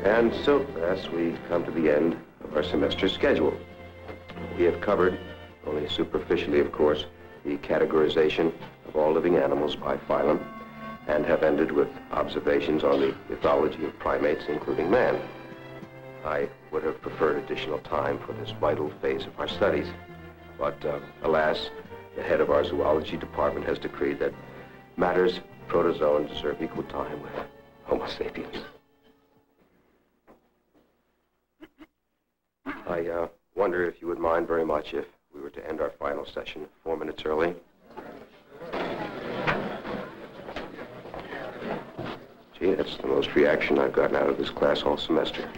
And so, thus, we come to the end of our semester schedule. We have covered, only superficially, of course, the categorization of all living animals by phylum, and have ended with observations on the ethology of primates, including man. I would have preferred additional time for this vital phase of our studies, but alas, the head of our zoology department has decreed that matters protozoan deserve equal time with Homo sapiens. I wonder if you would mind very much if we were to end our final session 4 minutes early. Gee, that's the most reaction I've gotten out of this class all semester.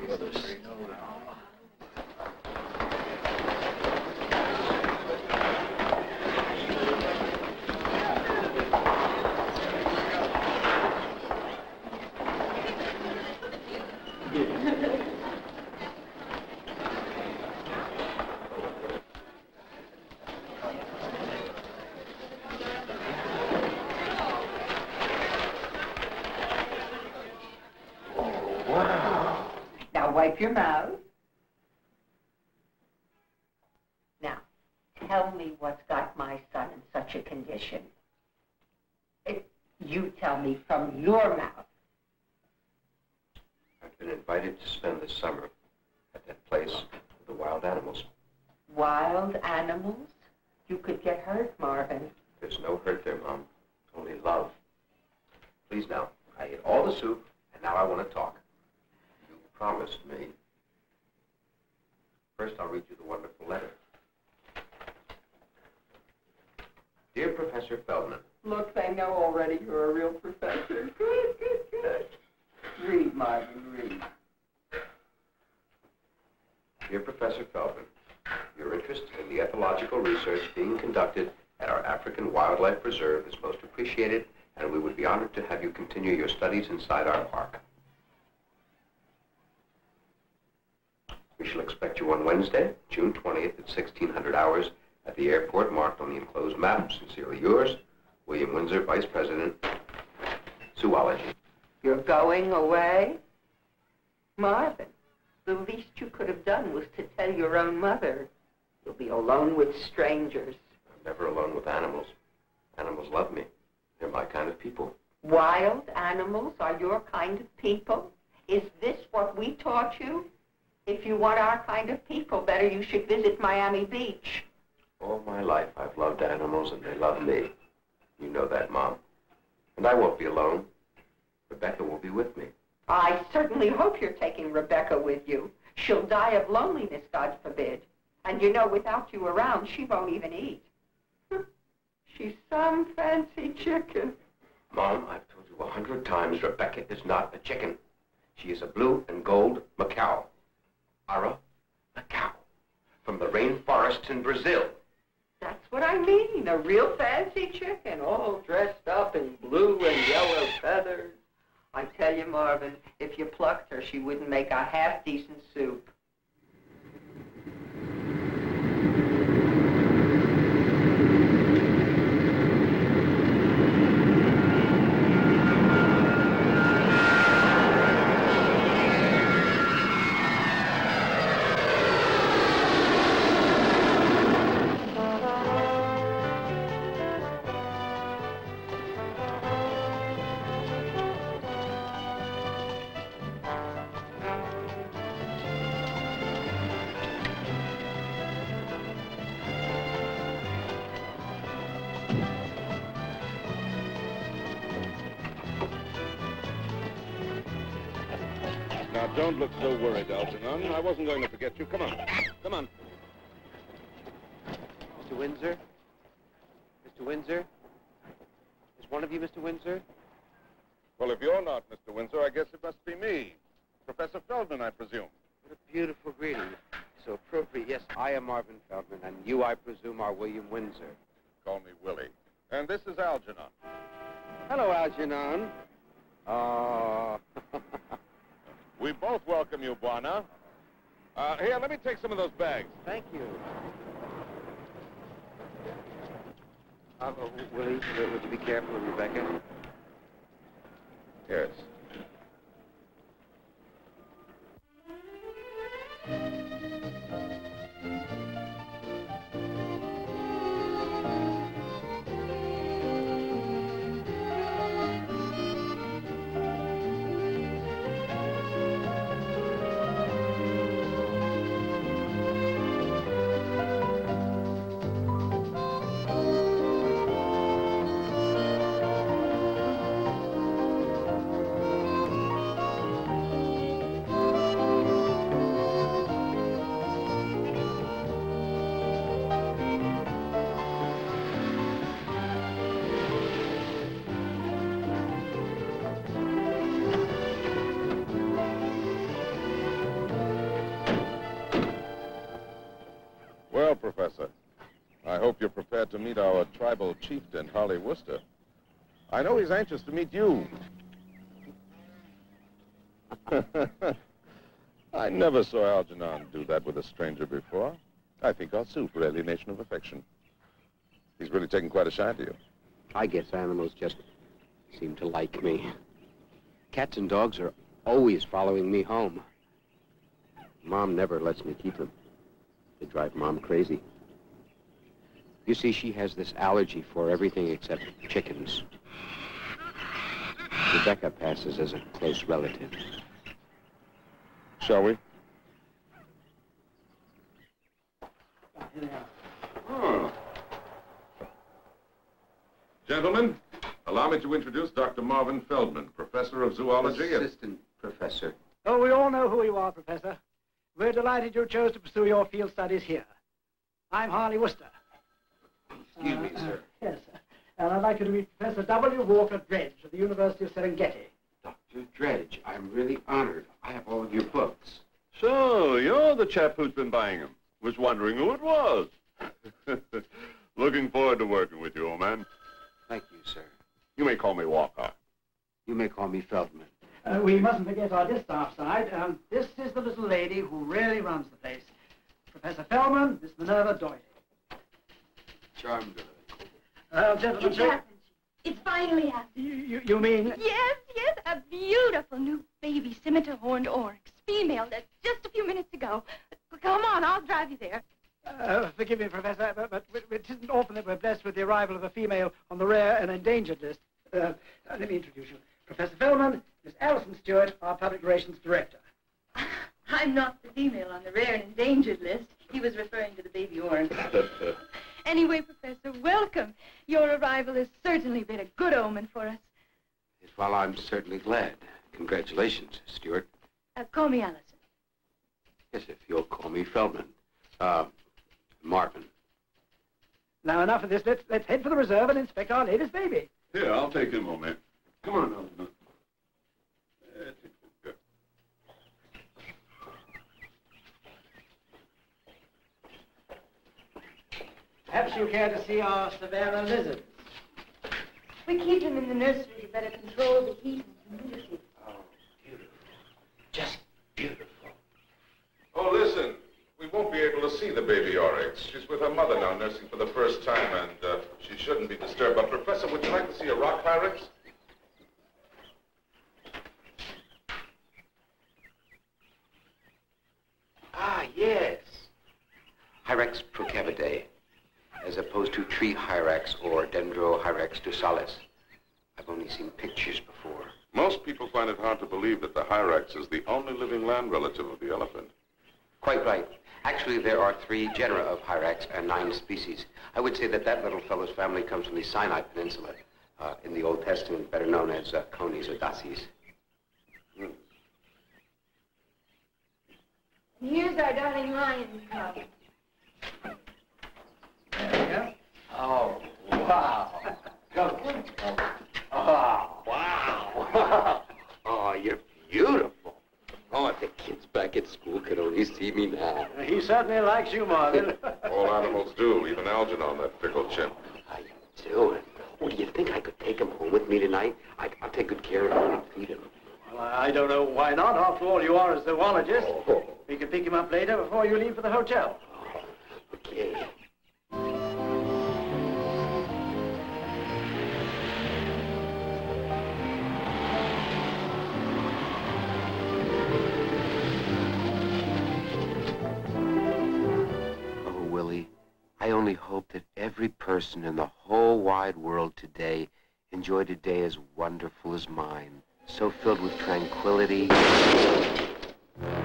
Wipe your mouth. Now, tell me what's got my son in such a condition. You tell me from your mouth. I've been invited to spend the summer at that place with the wild animals. Wild animals? You could get hurt, Marvin. There's no hurt there, Mom. Only love. Please now, I ate all the soup, and now I want to talk. Promised me. First, I'll read you the wonderful letter. Dear Professor Feldman. Look, they know already you're a real professor. Good, good, good. Read, Marvin, read. Dear Professor Feldman, your interest in the ethological research being conducted at our African Wildlife Preserve is most appreciated, and we would be honored to have you continue your studies inside our park. We shall expect you on Wednesday, June 20th at 1600 hours at the airport marked on the enclosed map. Sincerely yours, William Windsor, Vice President, Zoology. You're going away? Marvin, the least you could have done was to tell your own mother. You'll be alone with strangers. I'm never alone with animals. Animals love me. They're my kind of people. Wild animals are your kind of people? Is this what we taught you? If you want our kind of people, better you should visit Miami Beach. All my life, I've loved animals, and they love me. You know that, Mom. And I won't be alone. Rebecca will be with me. I certainly hope you're taking Rebecca with you. She'll die of loneliness, God forbid. And you know, without you around, she won't even eat. She's some fancy chicken. Mom, I've told you 100 times, Rebecca is not a chicken. She is a blue and gold macaw. Ara, a cow, from the rainforests in Brazil. That's what I mean, a real fancy chicken, all dressed up in blue and yellow feathers. I tell you, Marvin, if you plucked her, she wouldn't make a half-decent soup. Don't look so worried, Algernon. I wasn't going to forget you. Come on. Come on. Mr. Windsor? Mr. Windsor? Is one of you Mr. Windsor? Well, if you're not Mr. Windsor, I guess it must be me. Professor Feldman, I presume. What a beautiful greeting. So appropriate. Yes, I am Marvin Feldman, and you, I presume, are William Windsor. Call me Willie. And this is Algernon. Hello, Algernon. We both welcome you, Buana. Here, let me take some of those bags. Thank you. Willie, would you be careful of Rebecca? Yes. hope you're prepared to meet our tribal chieftain, Harley Worcester. I know he's anxious to meet you. I never saw Algernon do that with a stranger before. I think I'll sue for alienation of affection. He's really taken quite a shine to you. I guess animals just seem to like me. Cats and dogs are always following me home. Mom never lets me keep them. They drive Mom crazy. You see, she has this allergy for everything except chickens. Rebecca passes as a close relative. Shall we? Gentlemen, allow me to introduce Dr. Marvin Feldman, professor of zoology. Assistant professor. Oh, we all know who you are, Professor. We're delighted you chose to pursue your field studies here. I'm Harley Worcester. Excuse me, sir. Yes, sir. And I'd like you to meet Professor W. Walker Dredge of the University of Serengeti. Dr. Dredge, I'm really honored. I have all of your books. So, you're the chap who's been buying them. Was wondering who it was. Looking forward to working with you, old man. Thank you, sir. You may call me Walker. You may call me Feldman. We mustn't forget our distaff side. This is the little lady who really runs the place. Professor Feldman, Miss Minerva Doyle. Charmed. Gentlemen, It's happened. It's finally happened. you mean? Yes, yes, a beautiful new baby scimitar horned oryx, female, that's just a few minutes ago. Come on, I'll drive you there. Forgive me, Professor, but it isn't often that we're blessed with the arrival of a female on the rare and endangered list. Let me introduce you. Professor Feldman, Miss Alison Stewart, our Public Relations Director. I'm not the female on the rare and endangered list. He was referring to the baby oryx. Anyway, Professor, welcome. Your arrival has certainly been a good omen for us. Yes, well, I'm certainly glad. Congratulations, Stewart. Call me Allison. Yes, if you'll call me Feldman. Marvin. Now, enough of this. Let's head for the reserve and inspect our latest baby. Here, I'll take him, old man. Come on, Algernon. Perhaps you care to see our Savannah lizards. We keep them in the nursery to better control the heat and humidity. Oh, beautiful. Just beautiful. Oh, listen. We won't be able to see the baby oryx. She's with her mother now, nursing for the first time, and she shouldn't be disturbed. But, Professor, would you like to see a rock hyrax? Ah, yes. Hyrax procavidae, as opposed to tree hyrax or dendrohyrax dorsalis. I've only seen pictures before. Most people find it hard to believe that the hyrax is the only living land relative of the elephant. Quite right. Actually, there are 3 genera of hyrax and 9 species. I would say that little fellow's family comes from the Sinai Peninsula, in the Old Testament, better known as conies or dasyes. Here's our darling lion cub. There we go. Oh, wow. Come. Oh, wow. Oh, you're beautiful. Oh, if the kids back at school could only see me now. He certainly likes you, Marvin. All animals do, even Algernon, that fickle chimp. How you doing? Oh, do you think I could take him home with me tonight? I'll take good care of him and feed him. Well, I don't know why not. After all, you are a zoologist. Oh. We can pick him up later before you leave for the hotel. Okay. Willie, I only hope that every person in the whole wide world today enjoyed a day as wonderful as mine, so filled with tranquility.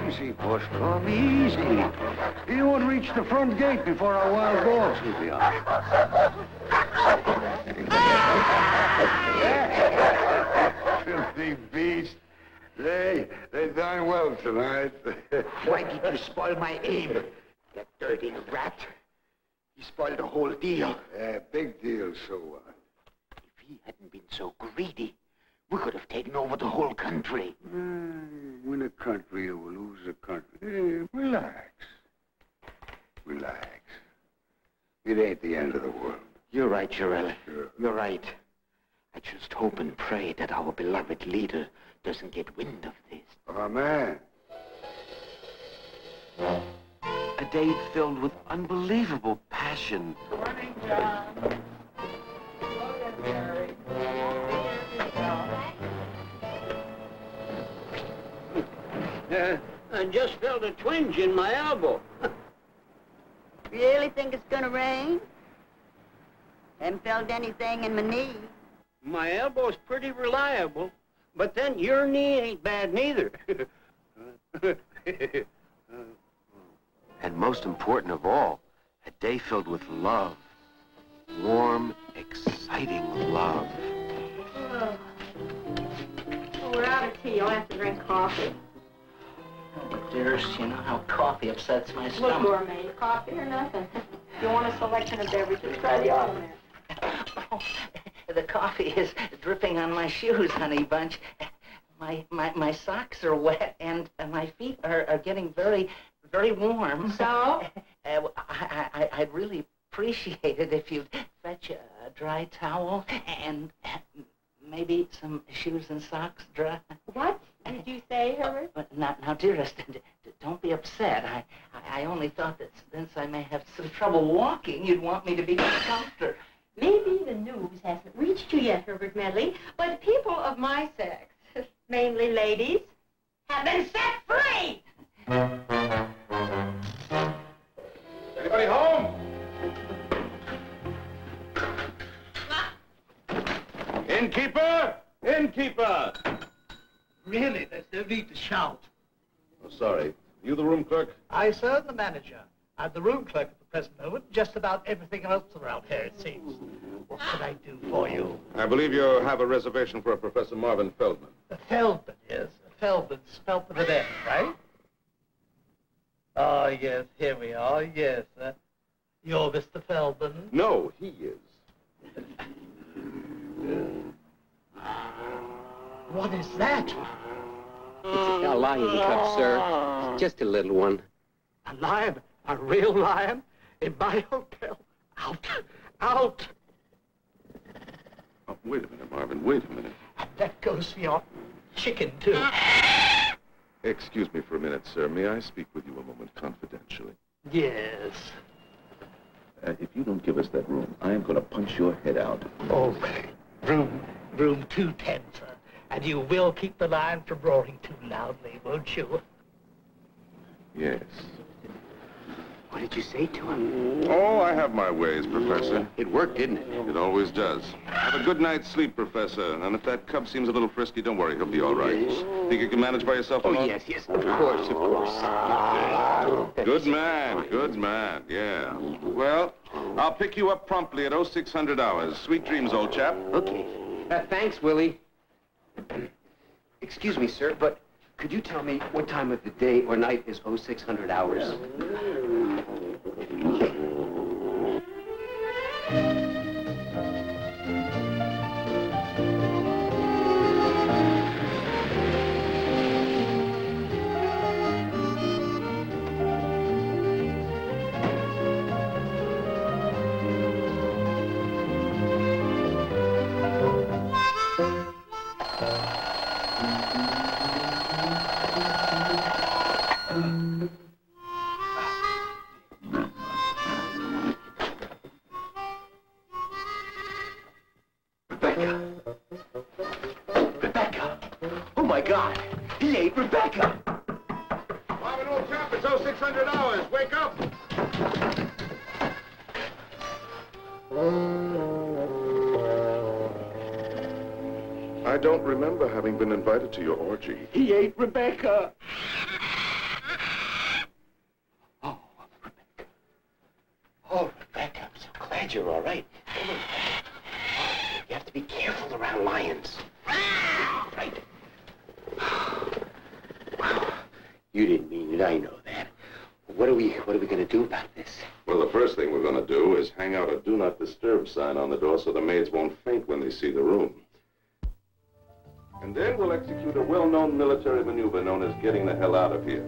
Easy, Bush, come easy. You won't reach the front gate before our wild dogs will be out. Filthy beast. They dine well tonight. Why did you spoil my aim? That dirty rat. He spoiled the whole deal. Big deal, so If he hadn't been so greedy, we could have taken over the whole country. win a country or lose a country. Relax. Relax. It ain't the end of the world. You're right, Jarell. Sure. You're right. I just hope and pray that our beloved leader doesn't get wind of this. Oh, man. A day filled with unbelievable passion. Morning, John. Hello, Mary. I just felt a twinge in my elbow. Really think it's gonna rain? Haven't felt anything in my knee. My elbow's pretty reliable, but then your knee ain't bad neither. And most important of all, a day filled with love. Warm, exciting love. Oh. Well, we're out of tea. I'll have to drink coffee. Dearest, you know how coffee upsets my Look, stomach. gourmet, coffee or nothing. If you want a selection of beverages, try the automat. Oh, the coffee is dripping on my shoes, honey bunch. My socks are wet, and my feet are getting very, very warm. So? I'd really appreciate it if you'd fetch a dry towel and maybe some shoes and socks dry. What did you say, Herbert? But now, dearest, don't be upset. I only thought that since I may have some trouble walking, you'd want me to be comfortable. Maybe the news hasn't reached you yet, Herbert Medley, but people of my sex, mainly ladies, have been set free! Anybody home? Innkeeper! Innkeeper! Really, there's no need to shout. Oh, sorry. You the room clerk? I serve the manager. I'm the room clerk at the present moment. Just about everything else around here, it seems. What can I do for you? I believe you have a reservation for a Professor Marvin Feldman. Feldman, yes. Feldman, spelled with an F, right? Oh, yes, here we are, yes. You're Mr. Feldman? No, he is. What is that? It's a lion cub, sir. Just a little one. A lion? A real lion? In my hotel? Out! Out! Oh, wait a minute, Marvin. Wait a minute. And that goes for your chicken, too. Excuse me for a minute, sir. May I speak with you a moment confidentially? Yes. If you don't give us that room, I am going to punch your head out. Oh, room 210, sir. And you will keep the lion from roaring too loudly, won't you? Yes. What did you say to him? Oh, I have my ways, Professor. It worked, didn't it? It always does. Have a good night's sleep, Professor. And if that cub seems a little frisky, don't worry, he'll be all right. Think you can manage by yourself alone? Oh, yes, of course, of course. Good man, yeah. Well, I'll pick you up promptly at 0600 hours. Sweet dreams, old chap. Okay. Thanks, Willie. Excuse me, sir, but could you tell me what time of the day or night is 0600 hours? Rebecca! Oh, my God! He ate Rebecca! Marvin, old chap, it's 0600 hours. Wake up! I don't remember having been invited to your orgy. He ate Rebecca! Oh, Rebecca. Oh, Rebecca, I'm so glad you're all right. Oh, Rebecca. Oh, you have to be careful around lions. Right. Wow. You didn't mean it, I know that. What are we going to do about this? Well, the first thing we're going to do is hang out a Do Not Disturb sign on the door so the maids won't faint when they see the room. And then we'll execute a well-known military maneuver known as getting the hell out of here.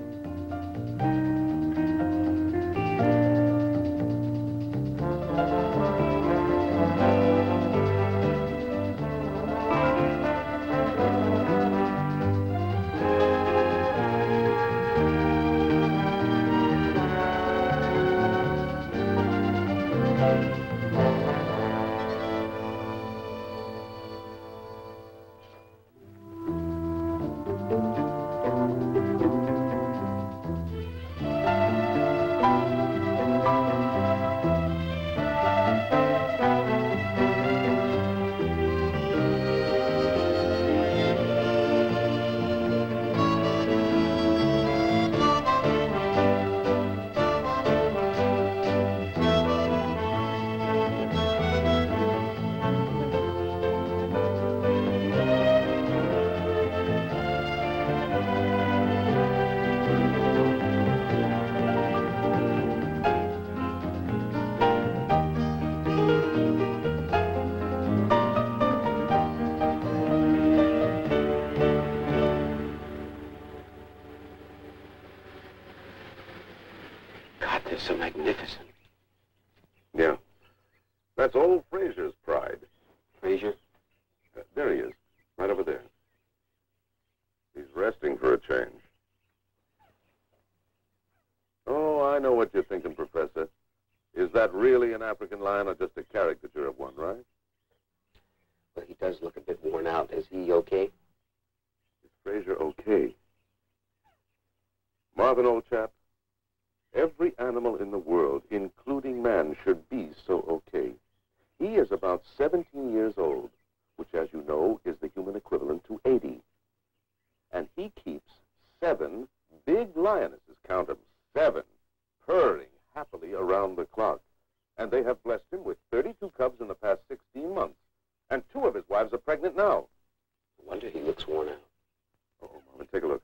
so magnificent. Yeah. That's old Frasier's pride. Frasier? There he is, right over there. He's resting for a change. Oh, I know what you're thinking, Professor. Is that really an African lion or just a caricature of one, right? Well, he does look a bit worn out. Is he okay? Is Frasier okay? Marvin, old chap, every animal in the world, including man, should be so okay. He is about 17 years old, which, as you know, is the human equivalent to 80. And he keeps 7 big lionesses, count them, 7, purring happily around the clock. And they have blessed him with 32 cubs in the past 16 months. And 2 of his wives are pregnant now. No wonder he looks worn out. Oh, Marvin, take a look.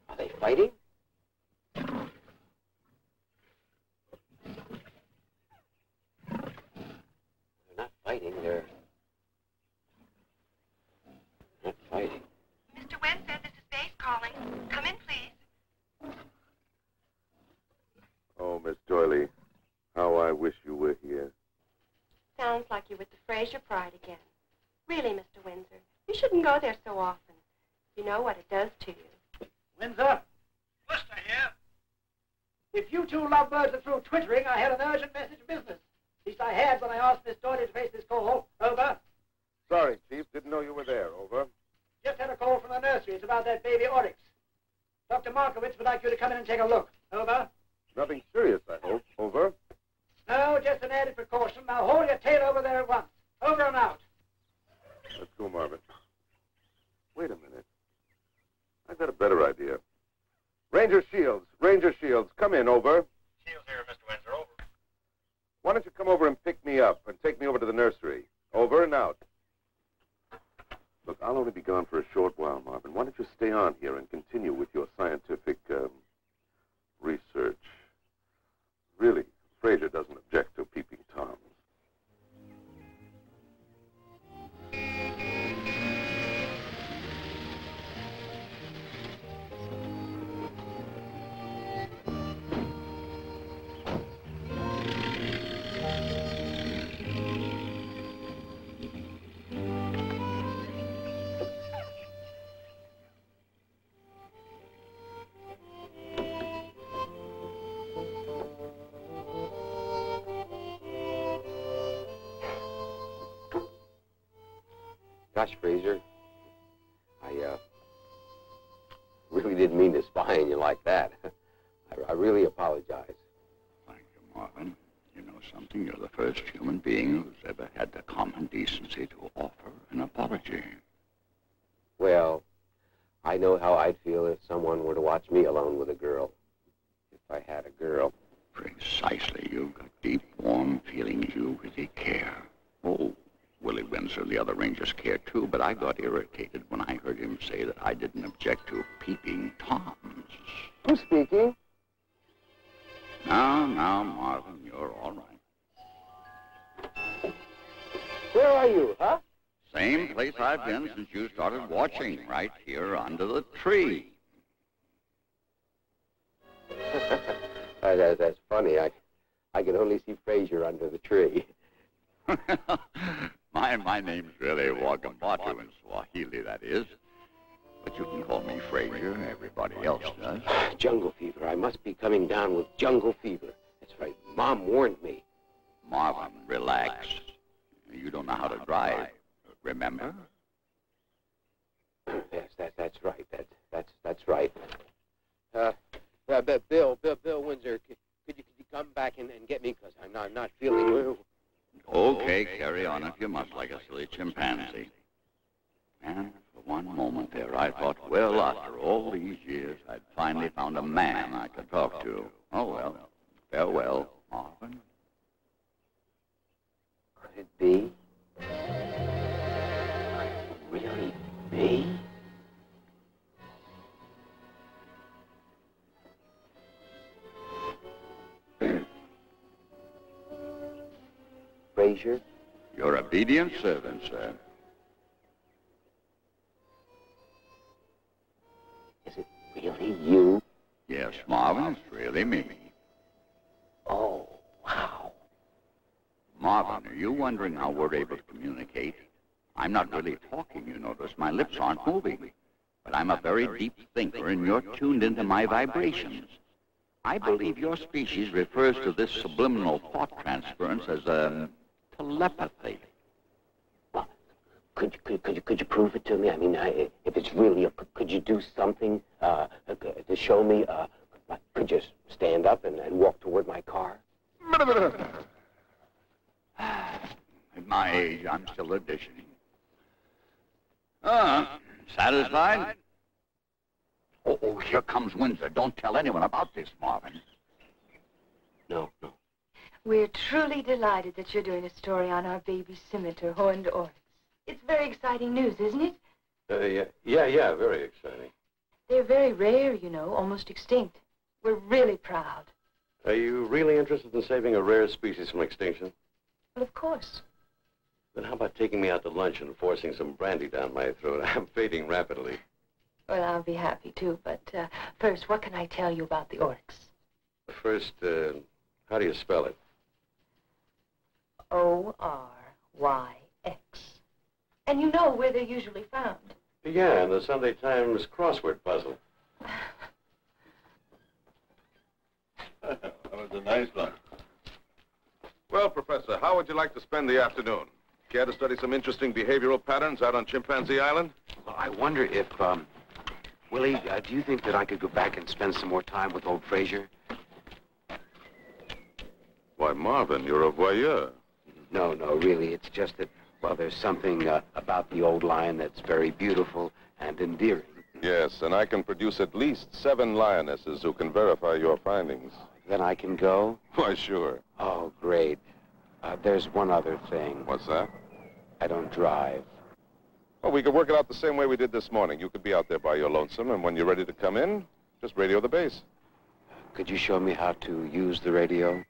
Are they fighting? They're not fighting. They're not fighting. Mr. Windsor, this is Base calling. Come in, please. Oh, Miss Doyley, how I wish you were here. Sounds like you're with the Frasier pride again. Really, Mr. Windsor, you shouldn't go there so often. You know what it does to you. Windsor? Worcester here. If you two lovebirds are through twittering, I had an urgent message of business. At least I had when I asked Miss Doyle to face this call. Over. Sorry, Chief. Didn't know you were there. Over. Just had a call from the nursery. It's about that baby Oryx. Dr. Markowitz would like you to come in and take a look. Over. Nothing serious, I hope. Over. No, just an added precaution. Now hold your tail over there at once. Over and out. Let's go, Marvin. Wait a minute. I've got a better idea. Ranger Shields, come in, over. Shields here, Mr. Windsor, over. Why don't you come over and pick me up and take me over to the nursery? Over and out. Look, I'll only be gone for a short while, Marvin. Why don't you stay on here and continue with your scientific, research? Really, Frasier doesn't object to peeping Toms. Gosh, Frasier, I really didn't mean to spy on you like that. I really apologize. Thank you, Marvin. You know something? You're the first human being who's ever had the common decency to offer an apology. Well, I know how I'd feel if someone were to watch me alone with a girl. If I had a girl. Precisely. You've got deep, warm feelings. You really care. Oh, Willie Windsor, the other Rangers care too, but I got irritated when I heard him say that I didn't object to peeping Toms. Who's speaking? Now, Marvin, you're all right. Where are you, huh? Same place I've been since you started watching, right here under the tree. That's funny. I can only see Frasier under the tree. My name's really Wakambatu in Swahili, that is. But you can call me Frasier. Everybody else does. Jungle fever. I must be coming down with jungle fever. That's right. Mom warned me. Marvin, relax. You don't know how to drive. Remember? Yes, that's right. That's right. Bill Windsor, could you come back and get me? Because I'm not feeling well. Okay, carry on if you must, like a silly chimpanzee. And for one moment there, I thought, well, after all these years, I'd finally found a man I could talk to. Oh, well, farewell, Marvin. Could it be? Really be? Frasier? Your obedient servant, sir. Yes, Marvin, it's really me. Oh, wow. Marvin, are you wondering how we're able to communicate? I'm not really talking, you notice. My lips aren't moving. But I'm a very deep thinker, and you're tuned into my vibrations. I believe your species refers to this subliminal thought transference as telepathy. Well, could you prove it to me? I mean, if it's really, could you do something to show me? Could you stand up and walk toward my car? At my age, I'm still auditioning. Satisfied? Oh, here comes Windsor. Don't tell anyone about this, Marvin. No. We're truly delighted that you're doing a story on our baby scimitar, horned oryx. It's very exciting news, isn't it? Yeah, very exciting. They're very rare, you know, almost extinct. We're really proud. Are you really interested in saving a rare species from extinction? Well, of course. Then how about taking me out to lunch and forcing some brandy down my throat? I'm fading rapidly. Well, I'll be happy to, but first, what can I tell you about the oryx? First, how do you spell it? O-R-Y-X. And you know where they're usually found. Yeah, in the Sunday Times crossword puzzle. That was a nice one. Well, Professor, how would you like to spend the afternoon? Care to study some interesting behavioral patterns out on Chimpanzee Island? Well, I wonder if, Willie, do you think that I could go back and spend some more time with old Frasier? Why, Marvin, you're a voyeur. No, really. It's just that, well, there's something about the old lion that's very beautiful and endearing. Yes, and I can produce at least 7 lionesses who can verify your findings. Then I can go? Why, sure. Oh, great. There's one other thing. What's that? I don't drive. Well, we could work it out the same way we did this morning. You could be out there by your lonesome, and when you're ready to come in, just radio the base. Could you show me how to use the radio?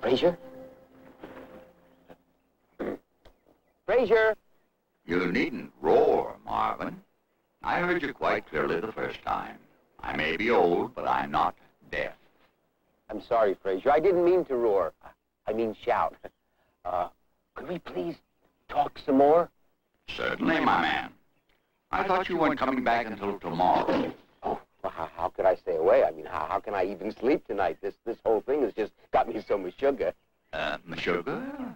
Frasier? Frasier? You needn't roar, Marvin. I heard you quite clearly the first time. I may be old, but I'm not deaf. I'm sorry, Frasier. I didn't mean to roar. I mean shout. Could we please talk some more? Certainly, my man. I thought you weren't coming back until tomorrow. Oh, well, how could I stay away? I mean, how can I even sleep tonight? This whole thing has just got me so meshuggah. Meshuggah?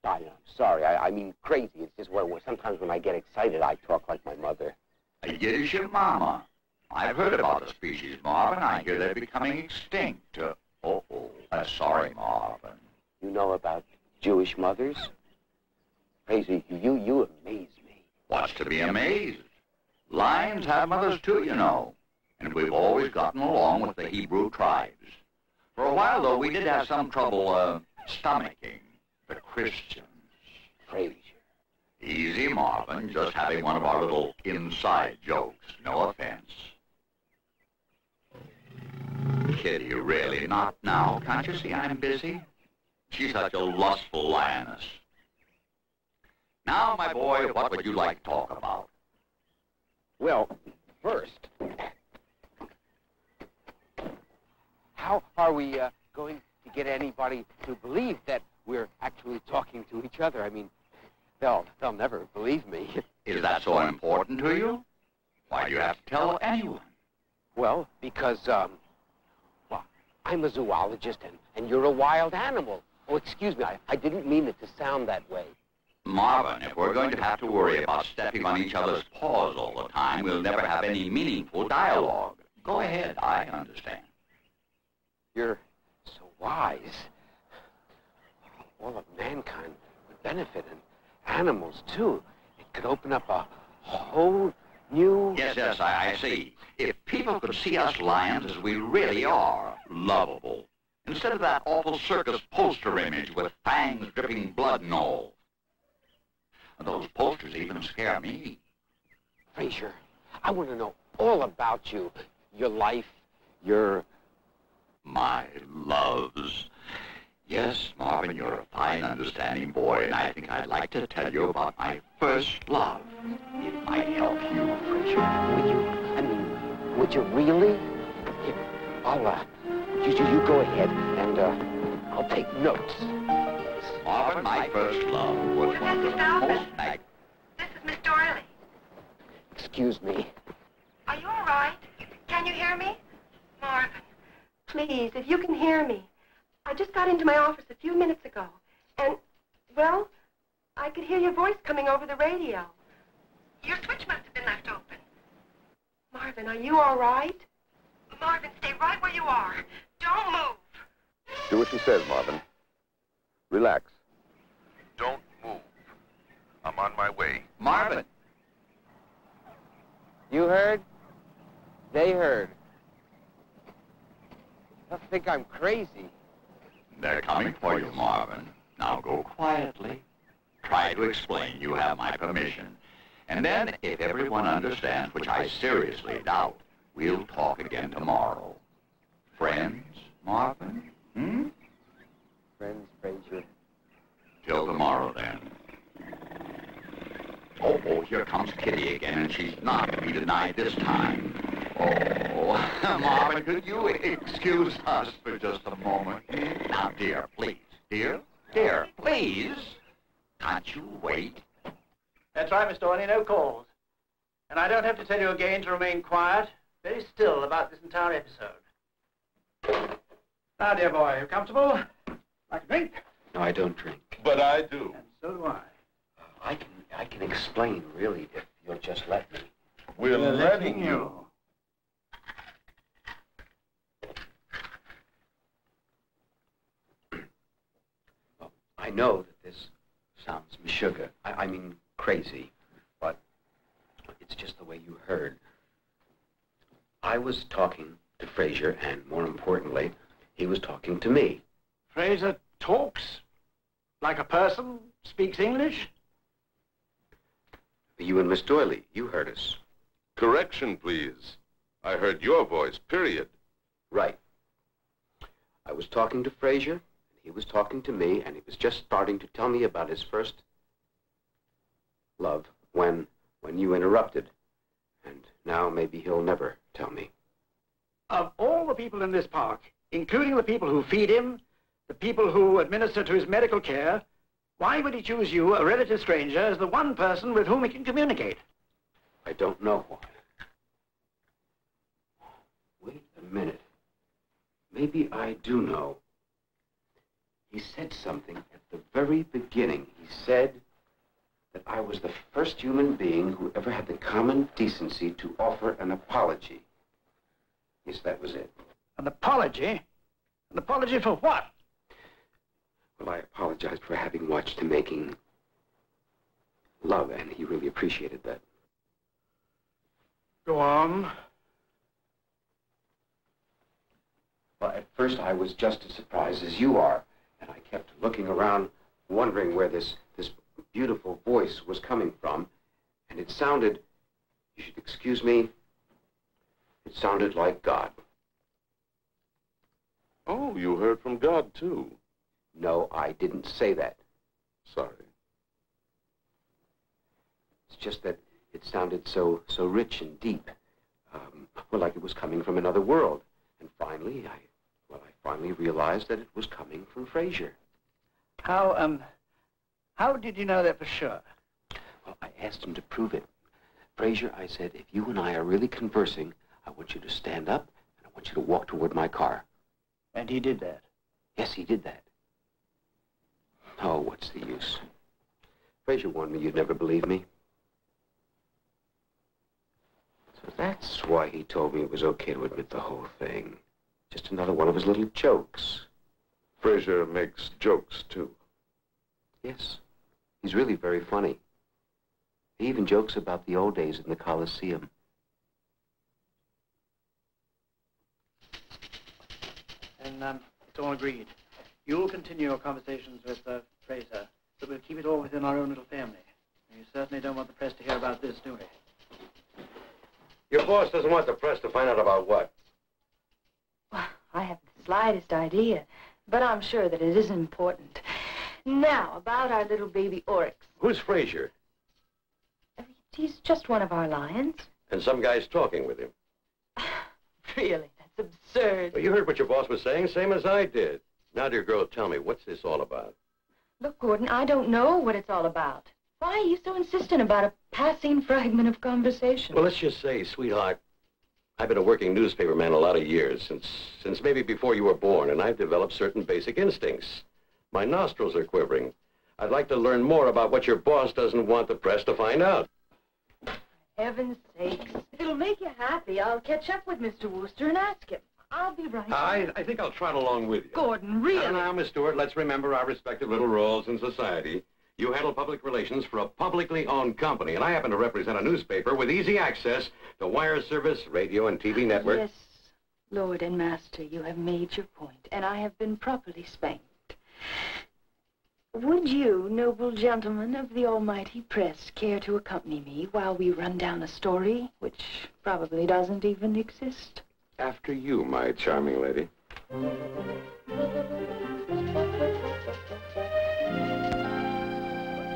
I'm sorry. I mean crazy. It's just where sometimes when I get excited, I talk like my mother. A Yiddish mama. I've heard about the species, Marvin. I hear they're becoming extinct. Sorry, Marvin. You know about Jewish mothers? Crazy, you amaze me. What's to be amazed? Lions have mothers too, you know. And we've always gotten along with the Hebrew tribes. For a while, though, we did have some trouble, stomaching the Christians. Frasier. Easy, Marvin. Just having one of our little inside jokes. No offense. Kitty, really not now. Can't you see I'm busy? She's such a lustful lioness. Now, my boy, what would you like to talk about? Well, first, how are we going to get anybody to believe that we're actually talking to each other? I mean, they'll never believe me. Is that so important to you? Why do you have to tell anyone? Well, because, well, I'm a zoologist and you're a wild animal. Oh, excuse me, I didn't mean it to sound that way. Marvin, if we're going to have to worry about stepping on each other's paws all the time, we'll never have any meaningful dialogue. Go ahead, I understand. You're so wise. All of mankind would benefit, and animals, too. It could open up a whole new... Yes, I see. If people could see us lions as we really are, lovable, instead of that awful circus poster image with fangs dripping blood and all. Those posters even scare me. Frasier, I want to know all about you. Your life, your... My loves. Yes, Marvin, you're a fine, understanding boy, and I think I'd like to tell you about my first love. It might help you, Frasier. Would you really? Here, you go ahead, and I'll take notes. Marvin, my first love was one of the most magnificent. This is Miss Doyley. Excuse me. Are you all right? Can you hear me? Marvin, please, if you can hear me. I just got into my office a few minutes ago, and, well, I could hear your voice coming over the radio. Your switch must have been left open. Marvin, are you all right? Marvin, stay right where you are. Don't move. Do what she says, Marvin. Relax. Don't move. I'm on my way. Marvin! You heard? They heard. They'll think I'm crazy. They're coming for you, Marvin. Now go quietly. Try to explain you have my permission. And then, if everyone understands, which I seriously doubt, we'll talk again tomorrow. Friends, Marvin? Friends, Frasier. Till tomorrow, then. Oh, here comes Kitty again, and she's not to be denied this time. Oh, Marvin, could you excuse us for just a moment? Now, dear, please. Dear, please. Can't you wait? That's right, Mr. Orley, no calls. And I don't have to tell you again to remain quiet, very still about this entire episode. Now, dear boy, you comfortable? Like a drink? No, I don't drink. But I do. And so do I. I can explain, really, if you'll just let me. We're letting you. Well, I know that this sounds sugar. I mean crazy, but it's just the way you heard. I was talking to Frasier, and more importantly, he was talking to me. Frasier talks like a person, speaks English? You and Miss Doyley, you heard us. Correction, please. I heard your voice, period. Right. I was talking to Frasier, and he was talking to me, and he was just starting to tell me about his first love when you interrupted. And now maybe he'll never tell me. Of all the people in this park, including the people who feed him, the people who administer to his medical care, why would he choose you, a relative stranger, as the one person with whom he can communicate? I don't know why. Wait a minute. Maybe I do know. He said something at the very beginning. He said that I was the first human being who ever had the common decency to offer an apology. Yes, that was it. An apology? An apology for what? Well, I apologized for having watched him making love, and he really appreciated that. Go on. Well, at first I was just as surprised as you are, and I kept looking around, wondering where this beautiful voice was coming from, and it sounded, you should excuse me, it sounded like God. Oh, you heard from God, too. No, I didn't say that. Sorry. It's just that it sounded so rich and deep. Well, like it was coming from another world. And finally, I finally realized that it was coming from Frasier. How did you know that for sure? Well, I asked him to prove it. Frasier, I said, if you and I are really conversing, I want you to stand up, and I want you to walk toward my car. And he did that? Yes, he did that. Oh, what's the use? Frasier warned me you'd never believe me. So that's why he told me it was okay to admit the whole thing. Just another one of his little jokes. Frasier makes jokes, too. Yes. He's really very funny. He even jokes about the old days in the Coliseum. And it's all agreed. You'll continue your conversations with Frasier, but we'll keep it all within our own little family. You certainly don't want the press to hear about this, do we? Your boss doesn't want the press to find out about what? Well, I haven't the slightest idea. but I'm sure that it isn't important. Now, about our little baby Oryx. Who's Frasier? He's just one of our lions. And some guy's talking with him. Really, that's absurd. Well, you heard what your boss was saying, same as I did. Now, dear girl, tell me, what's this all about? Look, Gordon, I don't know what it's all about. Why are you so insistent about a passing fragment of conversation? Well, let's just say, sweetheart, I've been a working newspaper man a lot of years, since maybe before you were born, and I've developed certain basic instincts. My nostrils are quivering. I'd like to learn more about what your boss doesn't want the press to find out. Heaven's sakes. If it'll make you happy, I'll catch up with Mr. Wooster and ask him. I'll be right back. I think I'll trot along with you. Gordon, really? Now, Miss Stewart, let's remember our respective little roles in society. You handle public relations for a publicly owned company, and I happen to represent a newspaper with easy access to wire service, radio, and TV network. Yes, Lord and Master, you have made your point, and I have been properly spanked. Would you, noble gentlemen of the almighty press, care to accompany me while we run down a story which probably doesn't even exist? After you, my charming lady.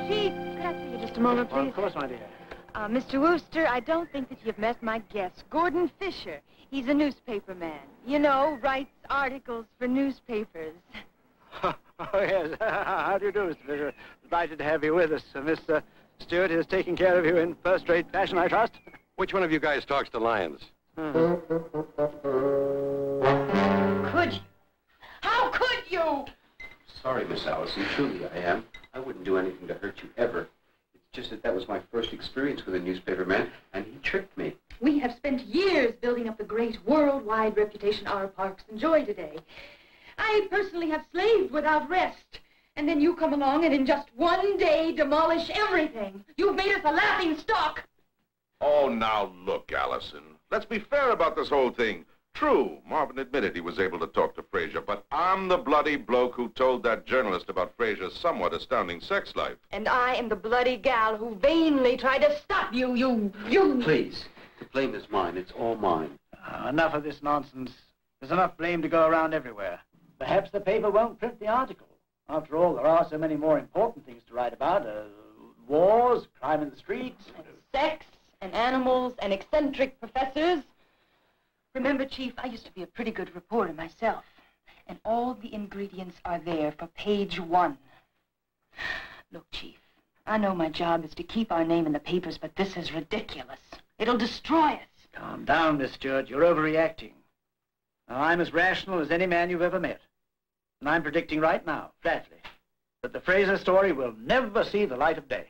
Chief, could I see you just a moment, please? Well, of course, my dear. Mr. Wooster, I don't think that you've met my guest, Gordon Fisher. He's a newspaper man. You know, writes articles for newspapers. Oh, yes. How do you do, Mr. Fisher? Delighted to have you with us. Miss Stewart is taking care of you in first-rate fashion, I trust? Which one of you guys talks to lions? Could you? How could you? Sorry, Miss Allison. Truly, I am. I wouldn't do anything to hurt you, ever. It's just that was my first experience with a newspaper man, and he tricked me. We have spent years building up the great worldwide reputation our parks enjoy today. I personally have slaved without rest. And then you come along and in just one day demolish everything. You've made us a laughing stock. Oh, now look, Allison. Let's be fair about this whole thing. True, Marvin admitted he was able to talk to Frasier, but I'm the bloody bloke who told that journalist about Frasier's somewhat astounding sex life. And I am the bloody gal who vainly tried to stop you, you... Please, the blame is mine. It's all mine. Enough of this nonsense. There's enough blame to go around everywhere. Perhaps the paper won't print the article. After all, there are so many more important things to write about. Wars, crime in the streets. And sex, and animals, and eccentric professors. Remember, Chief, I used to be a pretty good reporter myself. And all the ingredients are there for page 1. Look, Chief, I know my job is to keep our name in the papers, but this is ridiculous. It'll destroy us. Calm down, Miss Stewart. You're overreacting. Now, I'm as rational as any man you've ever met. And I'm predicting right now, flatly, that the Fraiser story will never see the light of day.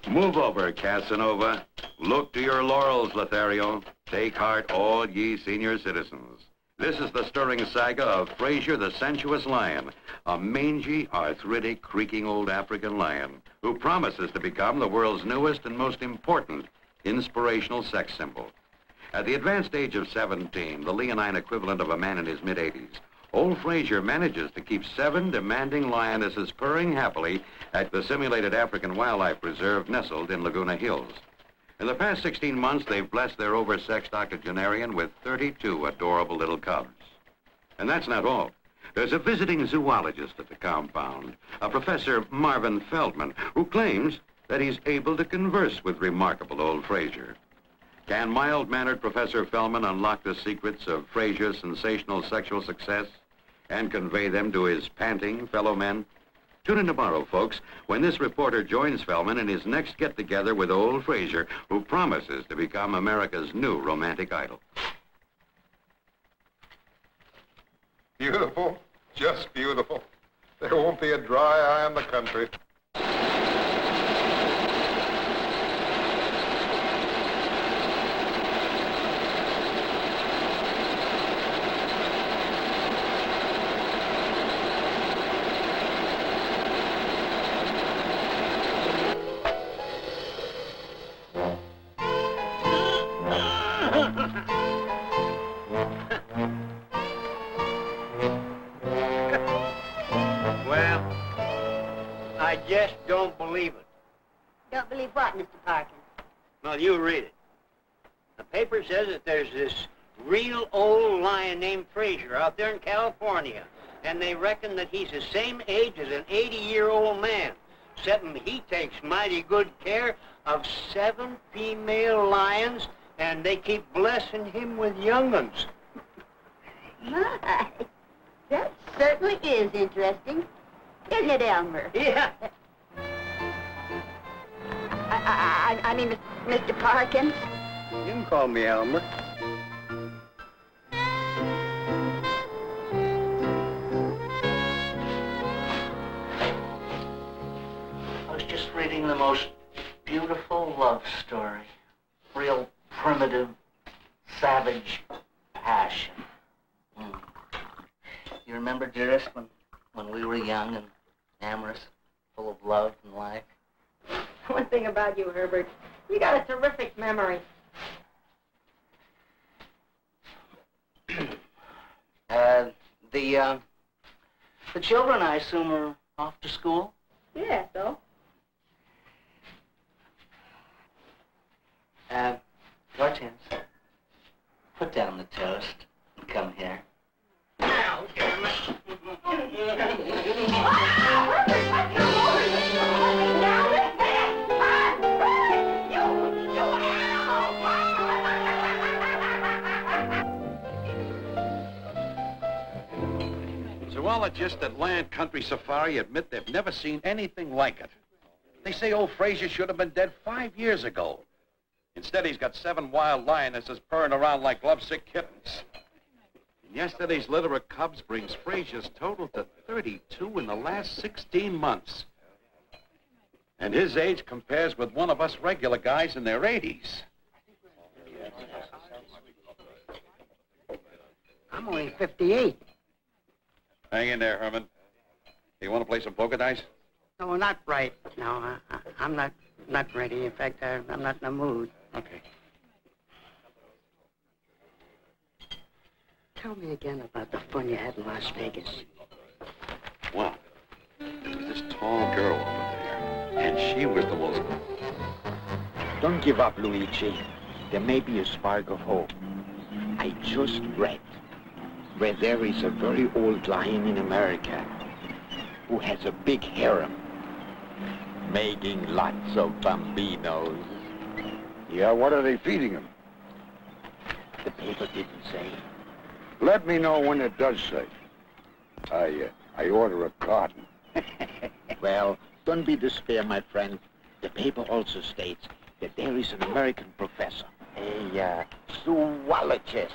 Move over, Casanova. Look to your laurels, Lothario. Take heart, all ye senior citizens. This is the stirring saga of Frasier the Sensuous Lion, a mangy, arthritic, creaking old African lion who promises to become the world's newest and most important inspirational sex symbol. At the advanced age of 17, the leonine equivalent of a man in his mid-80s, old Frasier manages to keep 7 demanding lionesses purring happily at the simulated African wildlife reserve nestled in Laguna Hills. In the past 16 months, they've blessed their oversexed octogenarian with 32 adorable little cubs. And that's not all. There's a visiting zoologist at the compound, a Professor Marvin Feldman, who claims that he's able to converse with remarkable old Frasier. Can mild-mannered Professor Feldman unlock the secrets of Frasier's sensational sexual success and convey them to his panting fellow men? Tune in tomorrow, folks, when this reporter joins Feldman in his next get-together with old Frasier, who promises to become America's new romantic idol. Beautiful, just beautiful. There won't be a dry eye in the country. I just don't believe it. Don't believe what, Mr. Parkin? Well, you read it. The paper says that there's this real old lion named Frasier out there in California. and they reckon that he's the same age as an 80-year-old man, except he takes mighty good care of 7 female lions, and they keep blessing him with young ones. My, that certainly is interesting. Isn't it, Elmer? Yeah. I mean, Mr. Parkin. You can call me Elmer. I was just reading the most beautiful love story. Real primitive, savage passion. You remember, dearest, when we were young and amorous, full of love and life? One thing about you, Herbert, you got a terrific memory. The children, I assume, are off to school? Yeah, so? Hortense, put down the toast and come here. Now, Zoologists at Land Country Safari admit they've never seen anything like it. They say old Frasier should have been dead 5 years ago. Instead, he's got 7 wild lionesses purring around like lovesick kittens. And yesterday's litter of cubs brings Frasier's total to 32 in the last 16 months. And his age compares with one of us regular guys in their 80s. I'm only 58. Hang in there, Herman. You want to play some poker dice? No, not right. No, I'm not ready. In fact, I'm not in the mood. Okay. Tell me again about the fun you had in Las Vegas. Well, there was this tall girl over there, and she was the most... Don't give up, Luigi. There may be a spark of hope. I just read where there is a very old lion in America who has a big harem, making lots of bambinos. Yeah, what are they feeding him? The paper didn't say. Let me know when it does say. I order a carton. Well, don't be despair, my friend. The paper also states that there is an American professor, a zoologist,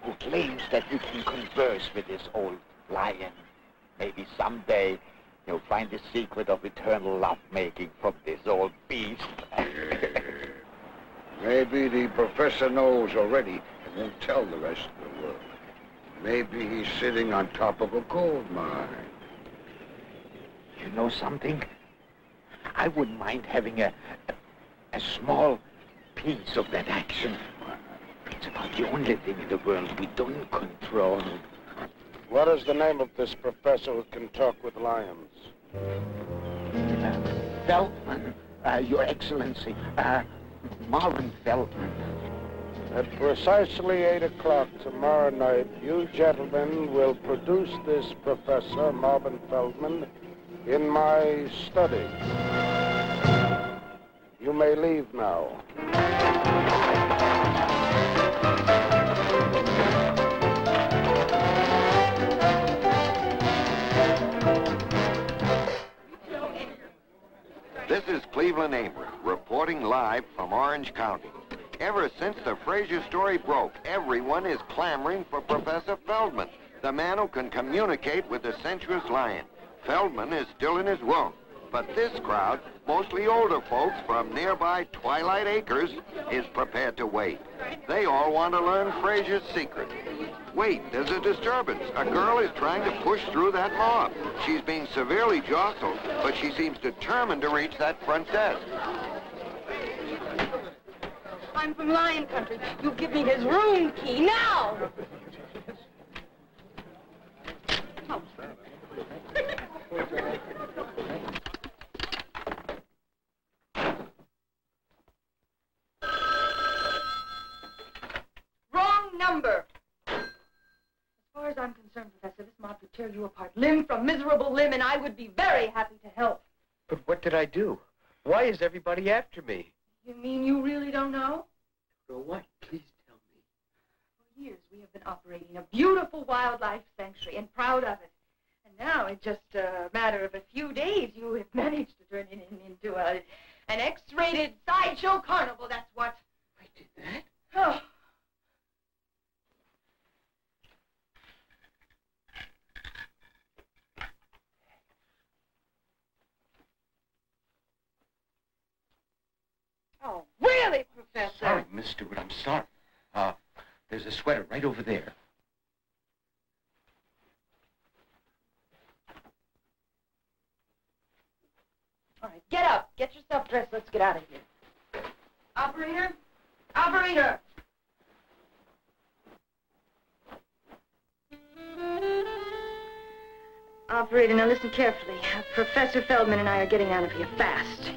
who claims that you can converse with this old lion. Maybe someday you'll find the secret of eternal lovemaking from this old beast. Maybe the professor knows already and won't tell the rest of the world. Maybe he's sitting on top of a gold mine. You know something? I wouldn't mind having a small piece of that action. It's about the only thing in the world we don't control. What is the name of this professor who can talk with lions? Feldman, Your Excellency, Marvin Feldman. At precisely 8 o'clock tomorrow night, you gentlemen will produce this Professor Marvin Feldman in my study. You may leave now. This is Cleveland Amory, reporting live from Orange County. Ever since the Frasier story broke, everyone is clamoring for Professor Feldman, the man who can communicate with the sensuous lion. Feldman is still in his room, but this crowd, mostly older folks from nearby Twilight Acres, is prepared to wait. They all want to learn Frasier's secret. Wait, there's a disturbance. A girl is trying to push through that mob. She's being severely jostled, but she seems determined to reach that front desk. I'm from Lion Country. You give me his room key now! Oh. Wrong number. far as I'm concerned, Professor, this mob could tear you apart limb from miserable limb, and I would be very happy to help. But what did I do? Why is everybody after me? You mean you really don't know? For what? Please tell me. For years, we have been operating a beautiful wildlife sanctuary and proud of it. And now, in just a matter of a few days, you have managed to turn it into an X-rated sideshow carnival, that's what. I did that? Oh. Oh, really, Professor? Sorry, Miss Stewart, I'm sorry. There's a sweater right over there. All right, get up. Get yourself dressed. Let's get out of here. Operator? Operator! Operator, now listen carefully. Professor Feldman and I are getting out of here fast.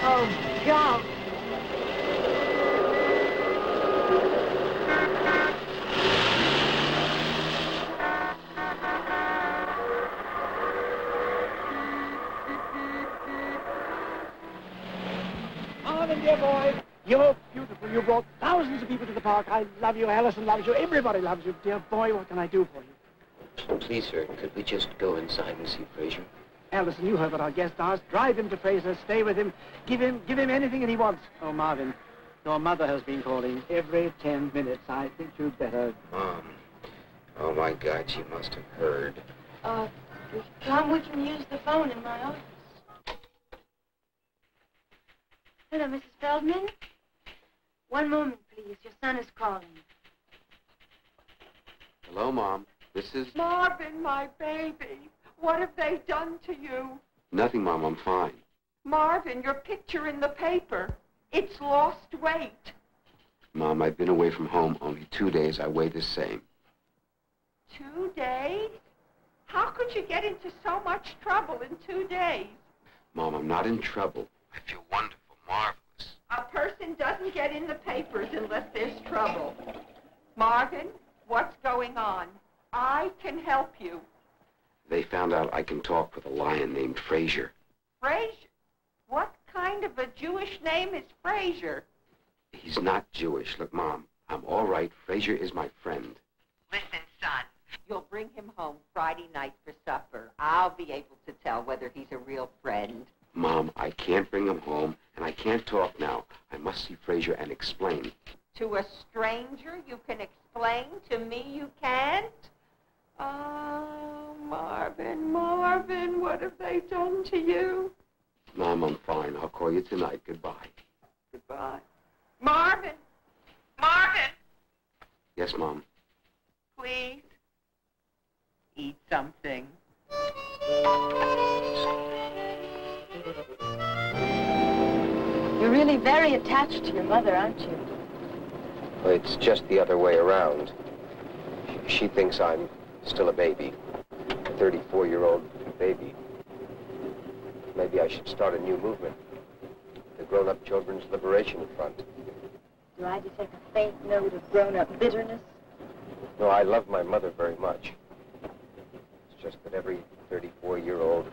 Oh, God. Marvin, dear boy, you're beautiful. You brought thousands of people to the park. I love you. Allison loves you. Everybody loves you. Dear boy, what can I do for you? Please, sir, could we just go inside and see Frasier? Allison, you heard what our guest asked. Drive him to Fraiser. Stay with him. Give him anything that he wants. Oh, Marvin, your mother has been calling every 10 minutes. I think you'd better... Mom. Oh, my God, she must have heard. Tom, we can use the phone in my office. Hello, Mrs. Feldman. One moment, please. Your son is calling. Hello, Mom. This is... Marvin, my baby. What have they done to you? Nothing, Mom. I'm fine. Marvin, your picture in the paper. It's lost weight. Mom, I've been away from home only 2 days. I weigh the same. 2 days? How could you get into so much trouble in 2 days? Mom, I'm not in trouble. I feel wonderful, marvelous. A person doesn't get in the papers unless there's trouble. Marvin, what's going on? I can help you. They found out I can talk with a lion named Frasier. Frasier? What kind of a Jewish name is Frasier? He's not Jewish. Look, Mom, I'm all right. Frasier is my friend. Listen, son, you'll bring him home Friday night for supper. I'll be able to tell whether he's a real friend. Mom, I can't bring him home, and I can't talk now. I must see Frasier and explain. To a stranger you can explain, to me you can't? Oh, Marvin, what have they done to you? Mom, I'm fine. I'll call you tonight. Goodbye. Goodbye. Marvin! Yes, Mom. Please, eat something. You're really very attached to your mother, aren't you? Well, it's just the other way around. She thinks I'm still a baby, a 34-year-old baby. Maybe I should start a new movement, the Grown-Up Children's Liberation Front. Do I detect a faint note of grown-up bitterness? No, I love my mother very much. It's just that every 34-year-old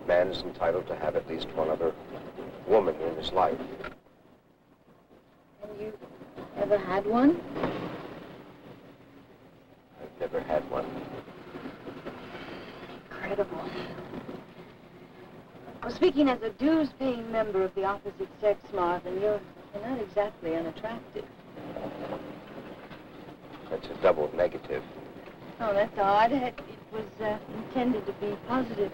man is entitled to have at least one other woman in his life. And you ever had one? I've never had one. Incredible. Well, speaking as a dues-paying member of the opposite sex, Marvin, you're not exactly unattractive. That's a double negative. Oh, that's odd. It was intended to be positive.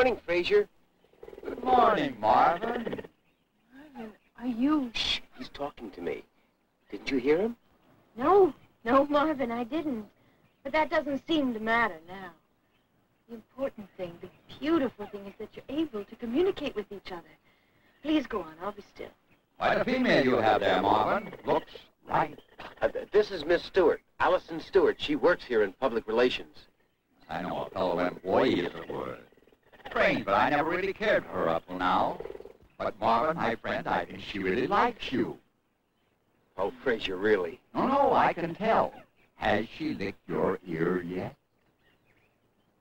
morning, Frasier. Good morning, Marvin. Marvin, are you... Shh, he's talking to me. Didn't you hear him? No, Marvin, I didn't. But that doesn't seem to matter now. The important thing, the beautiful thing is that you're able to communicate with each other. Please go on, I'll be still. Quite a female you have there, Marvin. Looks right. This is Miss Stewart, Allison Stewart. She works here in public relations. I know a fellow employee is a word. Strange, but I never really cared for her up till now. But Marvin, my friend, I think she really likes you. Oh, Frasier, really? No, I can tell. Has she licked your ear yet?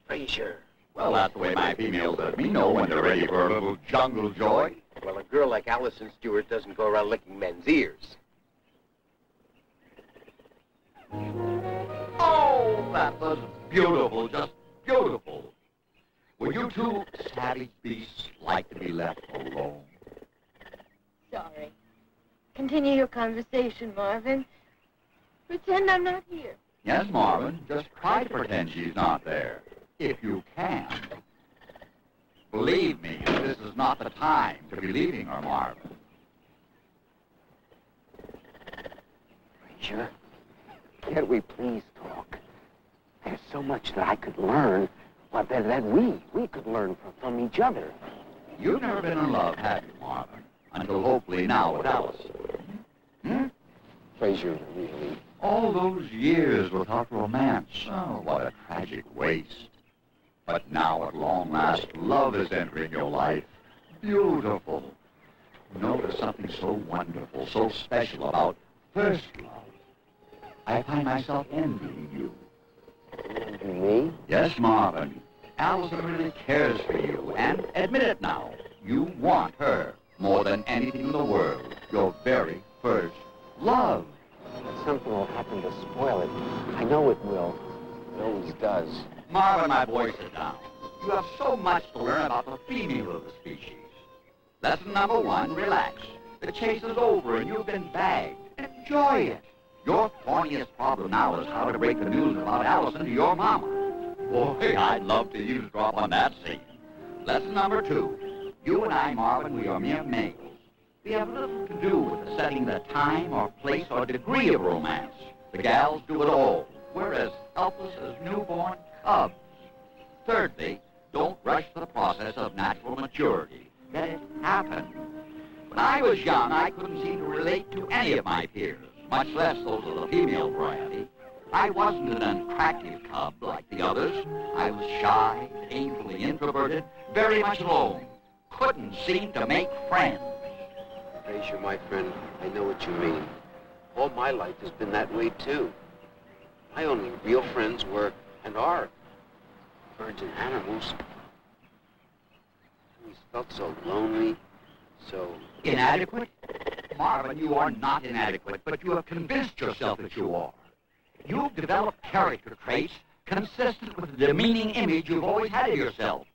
Frasier. Well, that's the way my females let me know when they're ready for a little jungle joy. Well, a girl like Allison Stewart doesn't go around licking men's ears. Oh, that was beautiful, just beautiful. Would you two savage beasts like to be left alone? Sorry. Continue your conversation, Marvin. Pretend I'm not here. Yes, Marvin, just try to pretend she's not there, if you can. Believe me, this is not the time to be leaving her, Marvin. Frasier, can't we please talk? There's so much that I could learn, well, that we could learn from each other. You've never been in love, have you, Marvin? Until hopefully now with Alice. Frasier, really? All those years without romance. Oh, what a tragic waste. But now, at long last, love is entering your life. Beautiful. Notice something so wonderful, so special about first love. I find myself envying you. Me? Yes, Marvin. Allison really cares for you, and admit it now, you want her more than anything in the world. Your very first love. But something will happen to spoil it. I know it will. It always does. Marvin, my boy, sit down. You have so much to learn about the female of the species. Lesson number 1, relax. The chase is over and you've been bagged. Enjoy it. Your thorniest problem now is how to break the news about Allison to your mama. Boy, I'd love to eavesdrop on that scene. Lesson number 2. You and I, Marvin, we are mere males. We have little to do with the setting the time or place or degree of romance. The gals do it all. We're as helpless as newborn cubs. Thirdly, don't rush the process of natural maturity. Let it happen. When I was young, I couldn't seem to relate to any of my peers, much less those of the female variety. I wasn't an attractive cub like the others. I was shy, painfully introverted, very much alone. Couldn't seem to make friends. Frasier, my friend, I know what you mean. All my life has been that way, too. My only real friends were, and are, birds and animals. I always felt so lonely, so... Inadequate? Marvin, you are not inadequate, but you have convinced yourself that you are. You've developed character traits consistent with the demeaning image you've always had of yourself.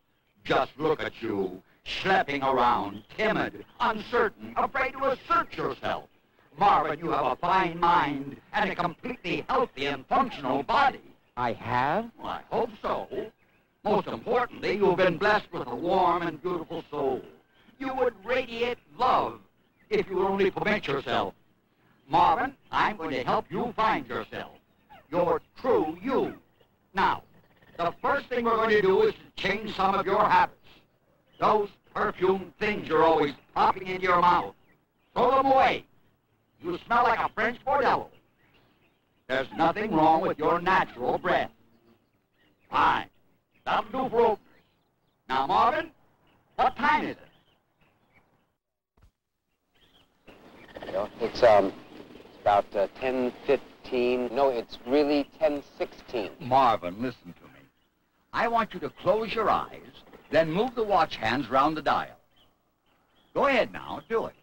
Just look at you, schlepping around, timid, uncertain, afraid to assert yourself. Marvin, you have a fine mind and a completely healthy and functional body. I have? Well, I hope so. Most importantly, you've been blessed with a warm and beautiful soul. You would radiate love if you would only permit yourself. Marvin, I'm going to help you find yourself. Your true you. Now, the first thing we're going to do is to change some of your habits. Those perfumed things you're always popping into your mouth. Throw them away. You smell like a French bordello. There's nothing wrong with your natural breath. Fine. That'll do for openers. Now, Marvin, what time is it? Well, it's about 10:15. No, it's really 10:16. Marvin, listen to me. I want you to close your eyes, then move the watch hands round the dial. Go ahead now, do it.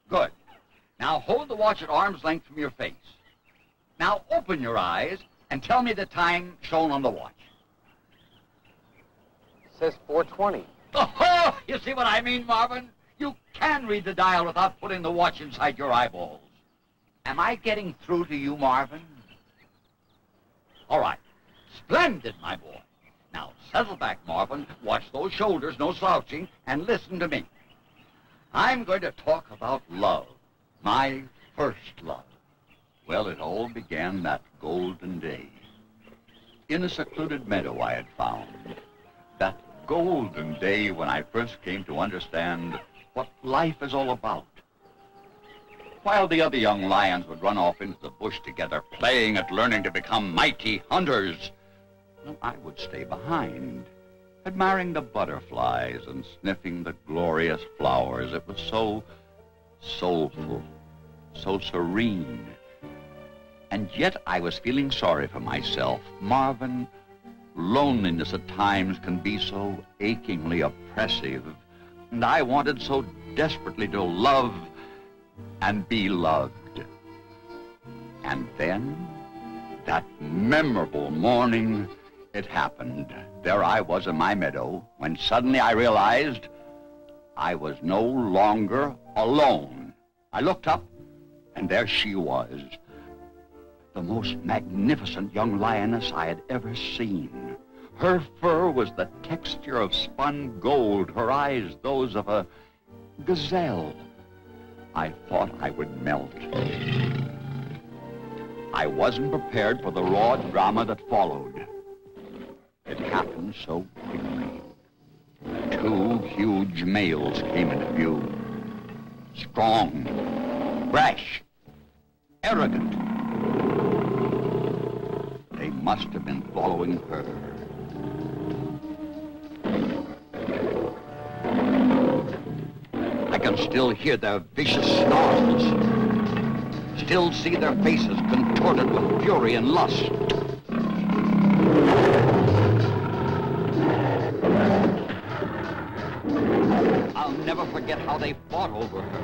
Good. Now hold the watch at arm's length from your face. Now open your eyes and tell me the time shown on the watch. It says 4:20. Oh, you see what I mean, Marvin? You can read the dial without putting the watch inside your eyeballs. Am I getting through to you, Marvin? All right. Splendid, my boy. Now, settle back, Marvin. Watch those shoulders, no slouching, and listen to me. I'm going to talk about love. My first love. Well, it all began that golden day. In a secluded meadow I had found. That golden day when I first came to understand what life is all about. While the other young lions would run off into the bush together, playing at learning to become mighty hunters, well, I would stay behind, admiring the butterflies and sniffing the glorious flowers. It was so soulful, so serene. And yet I was feeling sorry for myself. Marvin, loneliness at times can be so achingly oppressive, and I wanted so desperately to love and be loved. And then, that memorable morning, it happened. There I was in my meadow, when suddenly I realized I was no longer alone. I looked up, and there she was, the most magnificent young lioness I had ever seen. Her fur was the texture of spun gold, her eyes those of a gazelle. I thought I would melt. I wasn't prepared for the raw drama that followed. It happened so quickly. 2 huge males came into view. Strong, brash, arrogant. They must have been following her. I can still hear their vicious snarls. Still see their faces contorted with fury and lust. I'll never forget how they fought over her.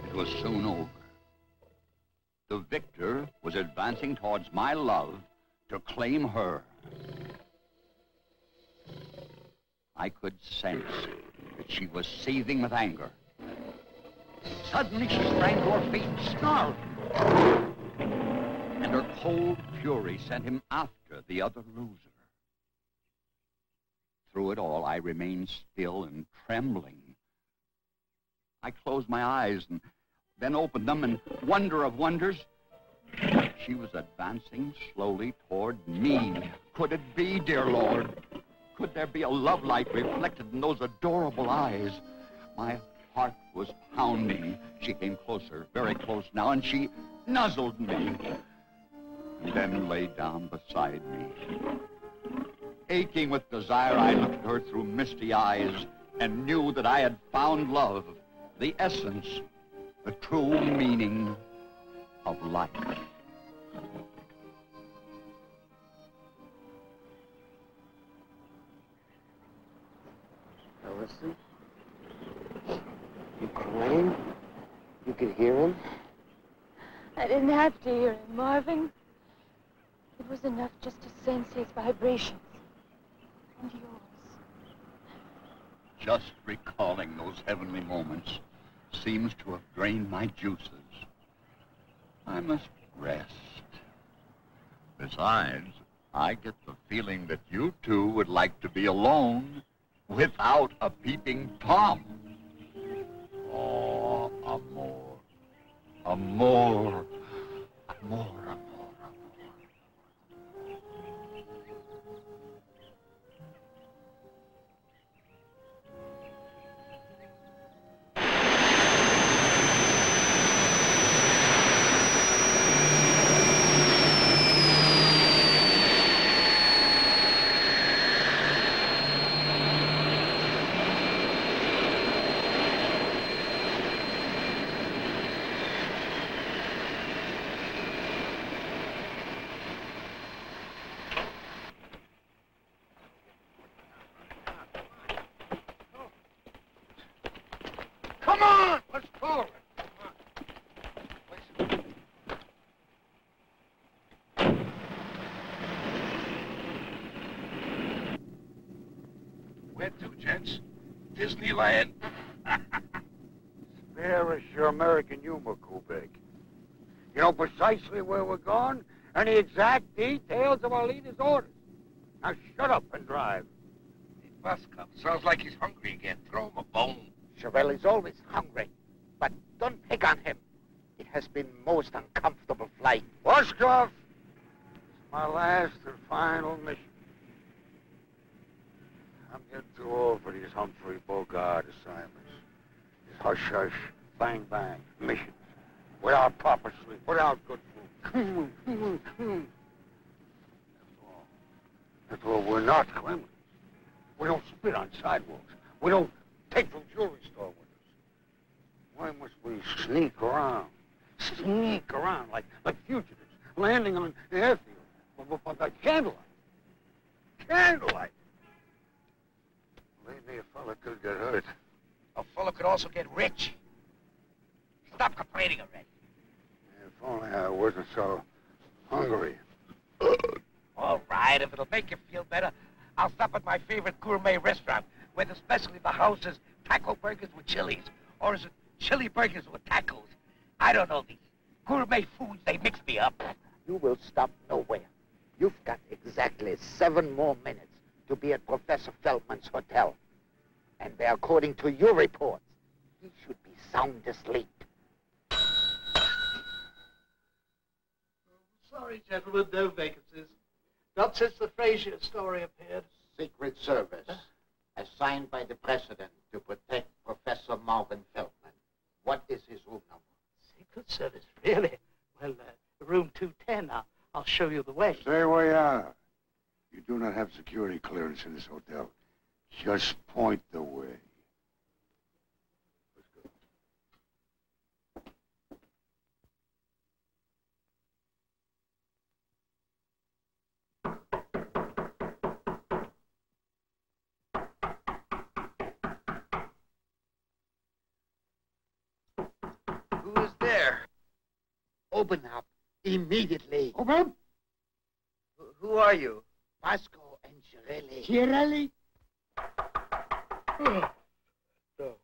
It was soon over. The victor was advancing towards my love to claim her. I could sense that she was seething with anger. Suddenly she sprang to her feet, snarling. And her cold fury sent him after the other loser. Through it all, I remained still and trembling. I closed my eyes and then opened them, and wonder of wonders, she was advancing slowly toward me. Could it be, dear Lord? Could there be a love light reflected in those adorable eyes? My heart was pounding. She came closer, very close now, and she nuzzled me, and then lay down beside me. Aching with desire, I looked at her through misty eyes and knew that I had found love, the essence, the true meaning of life. Ellison? You crying? You could hear him? I didn't have to hear him, Marvin. It was enough just to sense his vibrations. And yours. Just recalling those heavenly moments seems to have drained my juices. I must rest. Besides, I get the feeling that you two would like to be alone without a peeping Tom. Oh, amor, amor, amor, amor. Come on! Let's forward. Where to, gents? Disneyland? Spare us your American humor, Kubek. You know precisely where we're going and the exact details of our leader's orders. Now shut up and drive. The bus come. Sounds like he's hungry again. Throw him a bone. Chiavelli's always hungry, but don't pick on him. It has been most uncomfortable flight. Voskov, it's my last and final mission. I'm getting too old for these Humphrey Bogart assignments. These hush-hush, bang-bang missions. Without proper sleep, without good food. After all, we're not criminals. We don't spit on sidewalks. We don't take from jewelry store windows. Why must we sneak around? Sneak around like fugitives, landing on the airfield by candlelight. Candlelight! Believe me, a fella could get hurt. A fellow could also get rich. Stop complaining already. If only I wasn't so hungry. All right, if it'll make you feel better, I'll stop at my favorite gourmet restaurant, where the specialty of the house is taco burgers with chilies, or is it chili burgers with tacos? I don't know, these gourmet foods, they mix me up. You will stop nowhere. You've got exactly 7 more minutes to be at Professor Feldman's hotel. And according to your reports, he should be sound asleep. Sorry, gentlemen, no vacancies. Not since the Frasier story appeared. Secret Service, assigned by the President to protect Professor Marvin Feldman. What is his room number? Secret Service, really? Well, room 210. I'll show you the way. Stay where you are. You do not have security clearance in this hotel. Just point the way. Who is there? Open up immediately. Open up? Who are you? Vasco and Chiarelli. Chiarelli? No.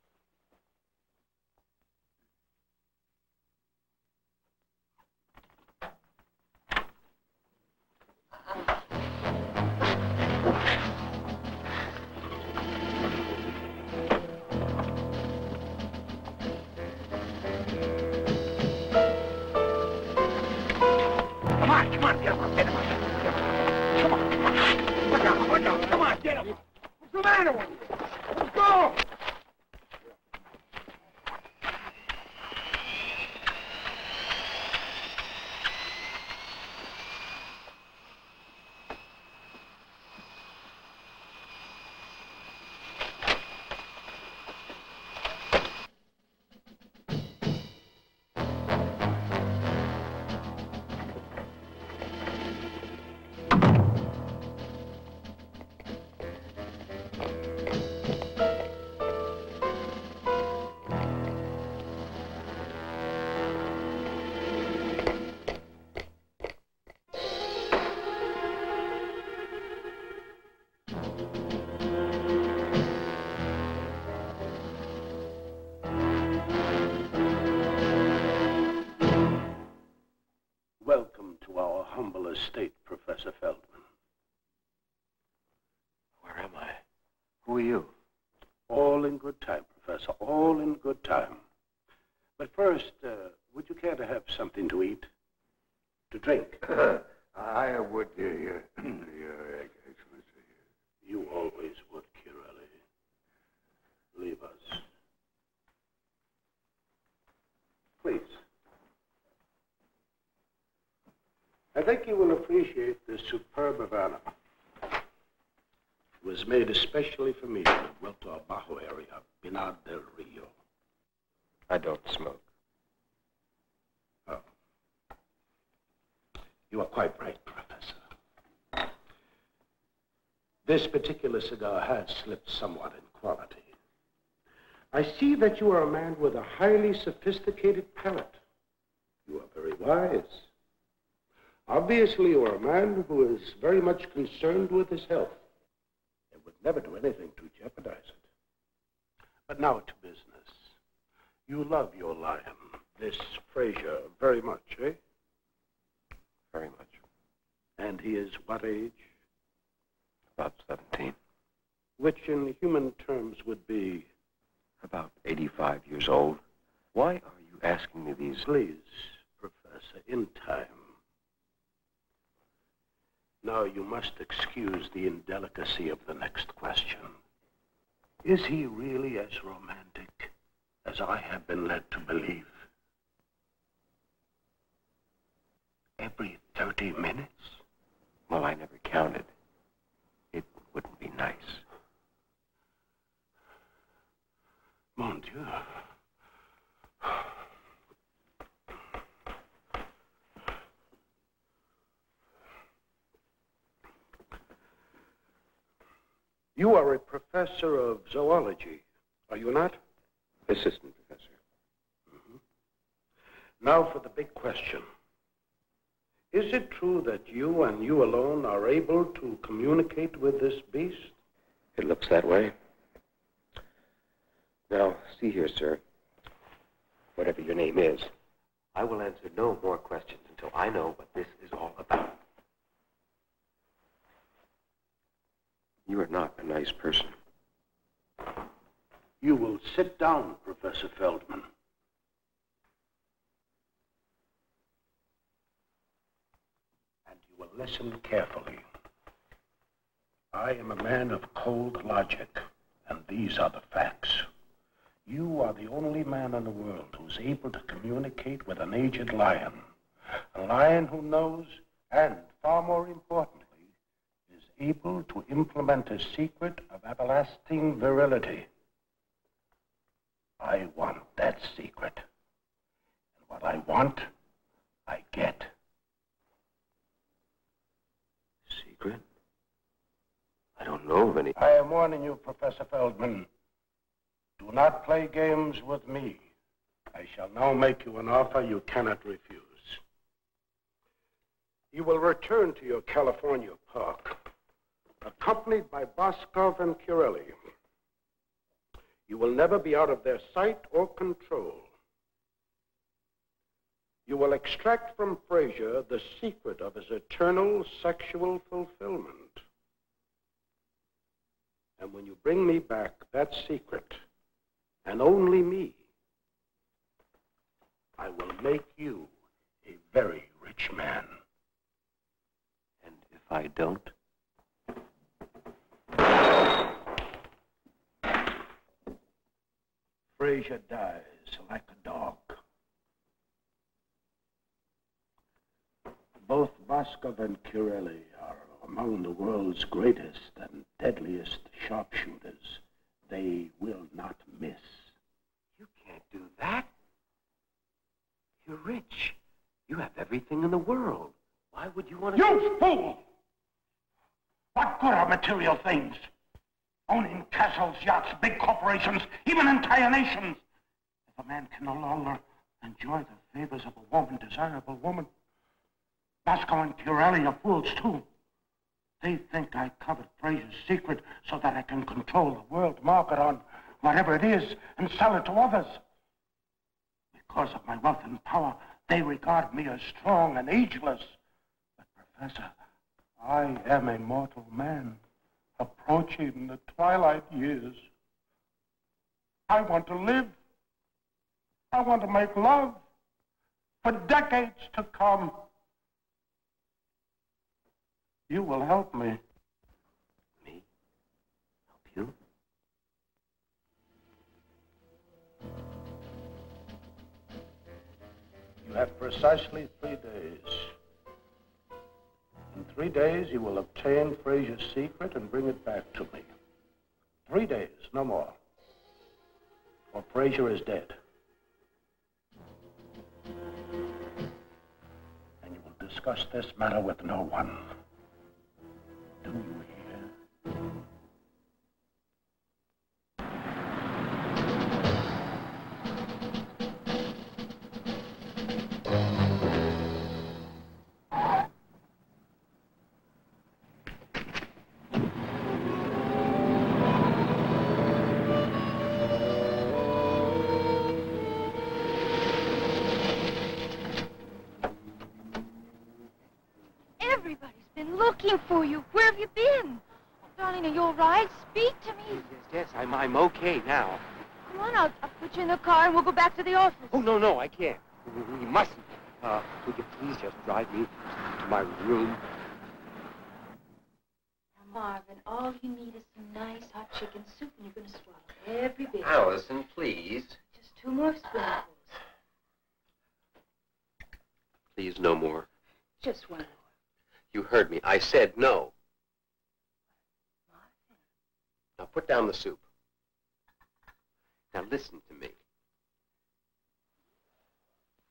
Come on, get him up, get him up. Come on. Look out, come on, get him. What's the matter with you? Let's go. Welcome to our humble estate, Professor Feldman. Where am I? Who are you? All in good time, Professor, all in good time. But first, would you care to have something to eat? To drink? I would, Your Excellency. You always would, Chiarelli. Leave us. Please. I think you will appreciate this superb Havana. It was made especially for me in the Vuelta Bajo area, Pinar del Rio. I don't smoke. Oh. You are quite right, Professor. This particular cigar has slipped somewhat in quality. I see that you are a man with a highly sophisticated palate. You are very wise. Obviously, you are a man who is very much concerned with his health and would never do anything to jeopardize it. But now to business. You love your lion, this Frasier, very much, eh? Very much. And he is what age? About 17. Which in human terms would be? About 85 years old. Why are you asking me these? Please, Professor, in time. Now, you must excuse the indelicacy of the next question. Is he really as romantic as I have been led to believe? Every 30 minutes? Well, I never counted. It wouldn't be nice. Mon Dieu. You are a professor of zoology, are you not? Assistant professor. Mm-hmm. Now for the big question. Is it true that you and you alone are able to communicate with this beast? It looks that way. Now, see here, sir. Whatever your name is, I will answer no more questions until I know what this is all about. You are not a nice person. You will sit down, Professor Feldman. And you will listen carefully. I am a man of cold logic, and these are the facts. You are the only man in the world who's able to communicate with an aged lion. A lion who knows, and far more importantly, is able to implement a secret of everlasting virility. I want that secret. And what I want, I get. Secret? I don't know of any. I am warning you, Professor Feldman. Do not play games with me. I shall now make you an offer you cannot refuse. You will return to your California park, accompanied by Boskov and Curelli. You will never be out of their sight or control. You will extract from Frasier the secret of his eternal sexual fulfillment. And when you bring me back that secret, and only me, I will make you a very rich man. And if I don't? Frasier dies like a dog. Both Boskov and Curelli are among the world's greatest and deadliest sharpshooters. They will not miss. You can't do that. You're rich. You have everything in the world. Why would you want to... You fool! What good are material things? Owning castles, yachts, big corporations, even entire nations. If a man can no longer enjoy the favors of a woman, desirable woman. Boskov and Curelli are fools, too. They think I covered Frasier's secret so that I can control the world market on whatever it is and sell it to others. Because of my wealth and power, they regard me as strong and ageless. But, Professor, I am a mortal man, approaching the twilight years. I want to live. I want to make love for decades to come. You will help me. Me? Help you? You have precisely 3 days. In 3 days, you will obtain Frasier's secret and bring it back to me. 3 days, no more. Or Frasier is dead. And you will discuss this matter with no one. Do you hear? looking for you. Where have you been? Oh, darling, are you all right? Speak to me. Yes, I'm okay now. Come on, I'll put you in the car and we'll go back to the office. Oh, no, I can't. We mustn't. Would you please just drive me to my room? Now, Marvin, all you need is some nice hot chicken soup, and you're going to swallow every bit. Allison, please. Just 2 more spoonfuls. Please, no more. Just 1 more. You heard me. I said no. Now put down the soup. Now listen to me.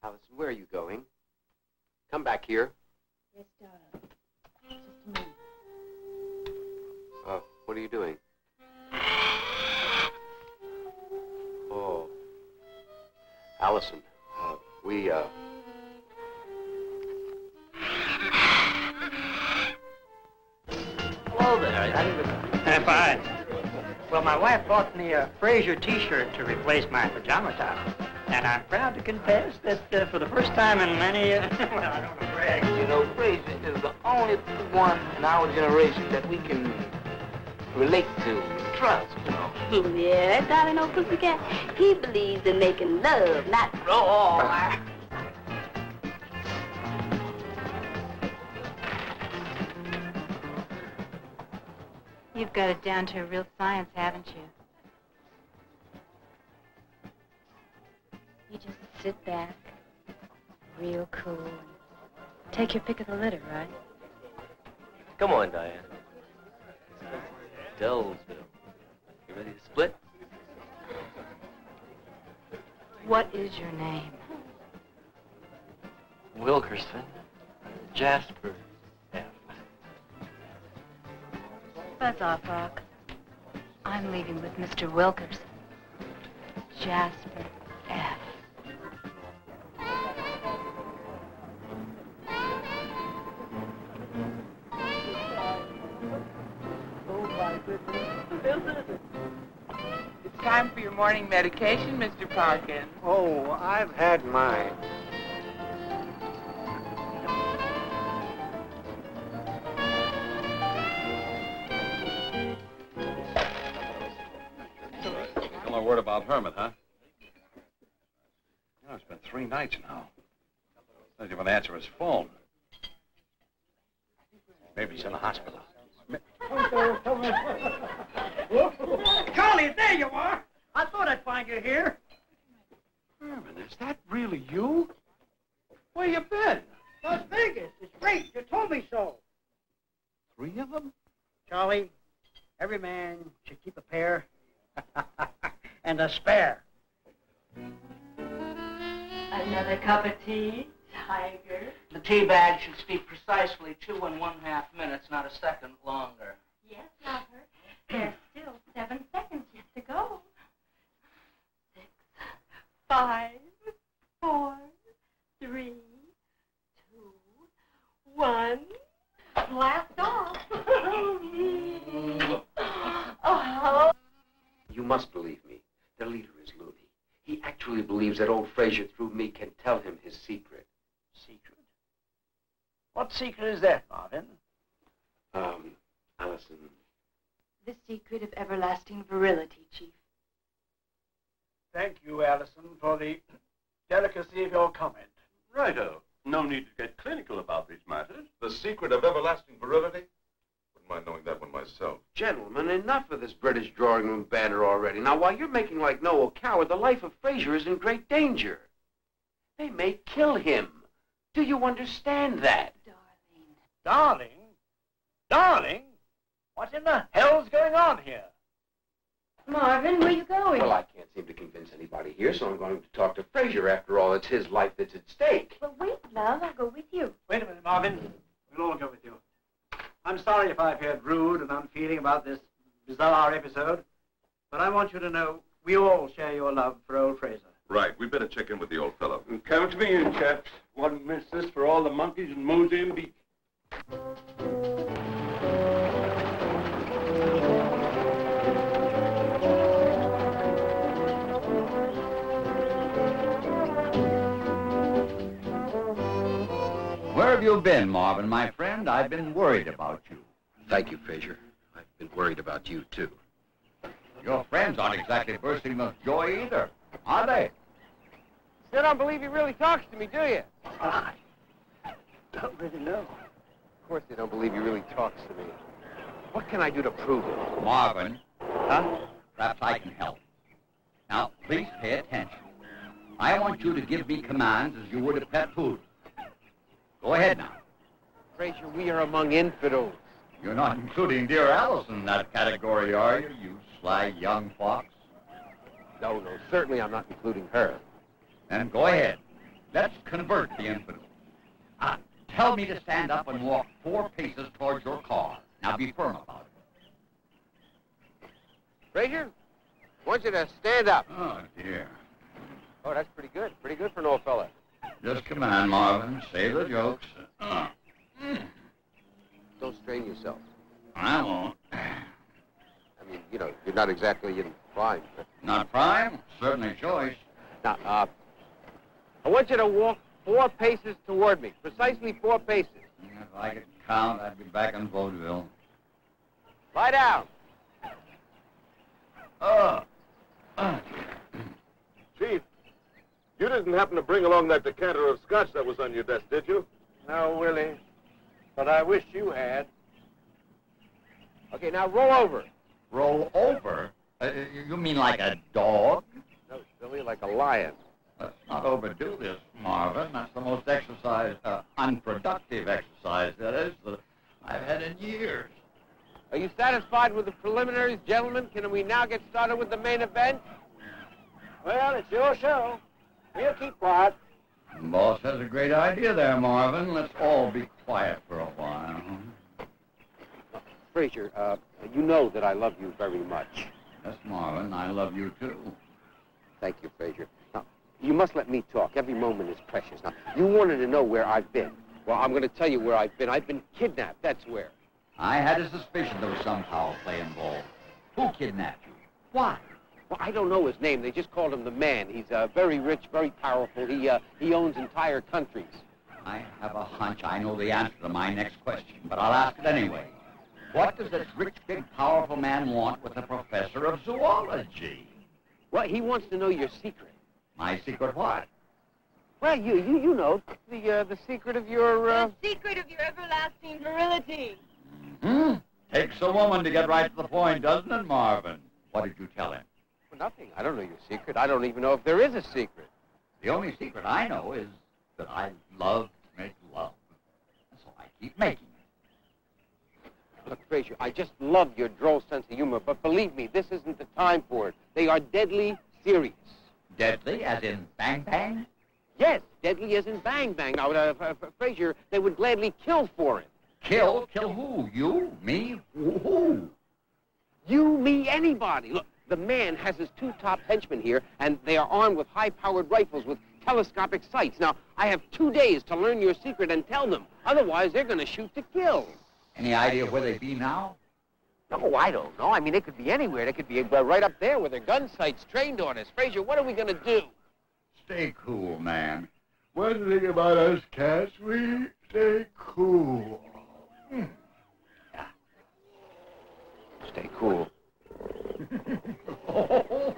Allison, where are you going? Come back here. Yes, darling. Just a minute. What are you doing? Oh. Allison, Hello there. Fine. Well, my wife bought me a Frasier t-shirt to replace my pajama top. And I'm proud to confess that for the first time in many, well, I don't want to brag. You know, Frasier is the only one in our generation that we can relate to, trust, you know. Yeah, darling old pussycat. He believes in making love, not roar. You've got it down to a real science, haven't you? You just sit back, real cool, and take your pick of the litter, right? Come on, Diane. Dullsville. You ready to split? What is your name? Wilkerson. Jasper. Buzz off, Rock. I'm leaving with Mr. Wilkerson. Jasper F. It's time for your morning medication, Mr. Parkin. Oh, I've had mine. Still no word about Hermit, huh? You know, it's been 3 nights now. Doesn't even answer his phone. Maybe he's in the hospital. Charlie, there you are. I thought I'd find you here. Herman, is that really you? Where you been? Las Vegas. It's great. You told me so. 3 of them? Charlie, every man should keep a pair and a spare. Another cup of tea, Tiger? The tea bag should speak precisely 2 1/2 minutes, not a second longer. Yes, lover. There's still 7 seconds yet to go. 6, 5, 4, 3, 2, 1. Blast off. Oh. You must believe me. The leader is loony. He actually believes that old Frasier, through me, can tell him his secret. Secret? What secret is that, Marvin? Allison. The secret of everlasting virility, Chief. Thank you, Allison, for the delicacy of your comment. Righto. No need to get clinical about these matters. The secret of everlasting virility? Wouldn't mind knowing that one myself. Gentlemen, enough of this British drawing room banter already. Now, while you're making like Noel Coward, the life of Frasier is in great danger. They may kill him. Do you understand that? Darling? Darling? What in the hell's going on here? Marvin, where are you going? Well, I can't seem to convince anybody here, so I'm going to talk to Frasier. After all, it's his life that's at stake. Well, wait, love. I'll go with you. Wait a minute, Marvin. We'll all go with you. I'm sorry if I appeared rude and unfeeling about this bizarre episode, but I want you to know we all share your love for old Frasier. Right. We better check in with the old fellow. Count me in, chaps. Wouldn't miss this for all the monkeys in Mozambique. We're have you been, Marvin, my friend? I've been worried about you. Thank you, Frasier. I've been worried about you, too. Your friends aren't exactly bursting with joy either, are they? Still don't believe he really talks to me, do you? I don't really know. Of course they don't believe he really talks to me. What can I do to prove it? Marvin. Huh? Perhaps I can help. Now, please pay attention. I want you to give me commands as you would a pet poodle. Go ahead now. Frasier, we are among infidels. You're not including dear Allison in that category, are you, you sly young fox? No, certainly I'm not including her. Then go ahead. Let's convert the infidel. Tell me to stand up and walk 4 paces towards your car. Now be firm about it. Frasier, I want you to stand up. Oh, dear. Oh, that's pretty good. Pretty good for an old fella. Just come on, Marvin. Say the jokes. Don't strain yourself. I won't. I mean, you know, you're not exactly in prime. But... Not prime? Certainly choice. Now, I want you to walk 4 paces toward me. Precisely 4 paces. If I could count, I'd be back in vaudeville. Lie down. Chief, you didn't happen to bring along that decanter of scotch that was on your desk, did you? No, Willie. But I wish you had. Okay, now roll over. Roll over? You mean like a dog? No, silly, like a lion. Let's not overdo this, Marvin. That's the most unproductive exercise, that is, that I've had in years. Are you satisfied with the preliminaries, gentlemen? Can we now get started with the main event? Well, it's your show. We'll keep quiet. The boss has a great idea there, Marvin. Let's all be quiet for a while. Frasier, you know that I love you very much. Yes, Marvin, I love you, too. Thank you, Frasier. Now, you must let me talk. Every moment is precious. Now, you wanted to know where I've been. Well, I'm going to tell you where I've been. I've been kidnapped, that's where. I had a suspicion there was some foul play involved. Who kidnapped you? Why? Well, I don't know his name. They just called him the Man. He's very rich, very powerful. He owns entire countries. I have a hunch I know the answer to my next question, but I'll ask it anyway. What does this rich, big, powerful man want with a professor of zoology? Well, he wants to know your secret. My secret what? Well, you know, the secret of your, The secret of your everlasting virility. Takes a woman to get right to the point, doesn't it, Marvin? What did you tell him? Well, nothing. I don't know your secret. I don't even know if there is a secret. The only secret I know is that I love to make love. So I keep making it. Look, Frasier, I just love your droll sense of humor, but believe me, this isn't the time for it. They are deadly serious. Deadly, as in bang bang? Yes, deadly as in bang bang. Now, Frasier, they would gladly kill for it. Kill? Kill who? You? Me? Who? You, me, anybody. Look, the Man has his 2 top henchmen here, and they are armed with high-powered rifles with telescopic sights. Now, I have 2 days to learn your secret and tell them. Otherwise, they're going to shoot to kill. Any idea where they be now? No, I don't know. I mean, they could be anywhere. They could be right up there with their gun sights trained on us. Frasier, what are we going to do? Stay cool, man. One thing about us cats, we stay cool. Stay cool. Oh,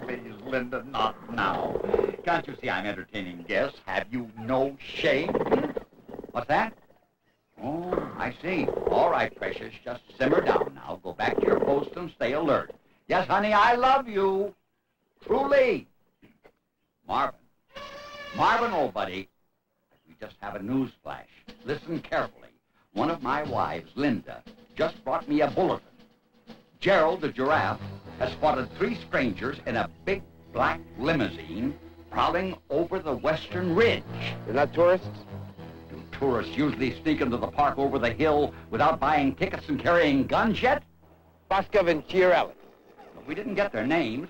please, Linda, not now. Can't you see I'm entertaining guests? Have you no shame? What's that? Oh, I see. All right, precious, just simmer down now. Go back to your post and stay alert. Yes, honey, I love you. Truly. Marvin. Marvin, old buddy. We just have a news flash. Listen carefully. One of my wives, Linda, just brought me a bulletin. Gerald, the giraffe, has spotted 3 strangers in a big black limousine prowling over the western ridge. They're not tourists? Do tourists usually sneak into the park over the hill without buying tickets and carrying guns yet? Boscov and Chiarelli. We didn't get their names,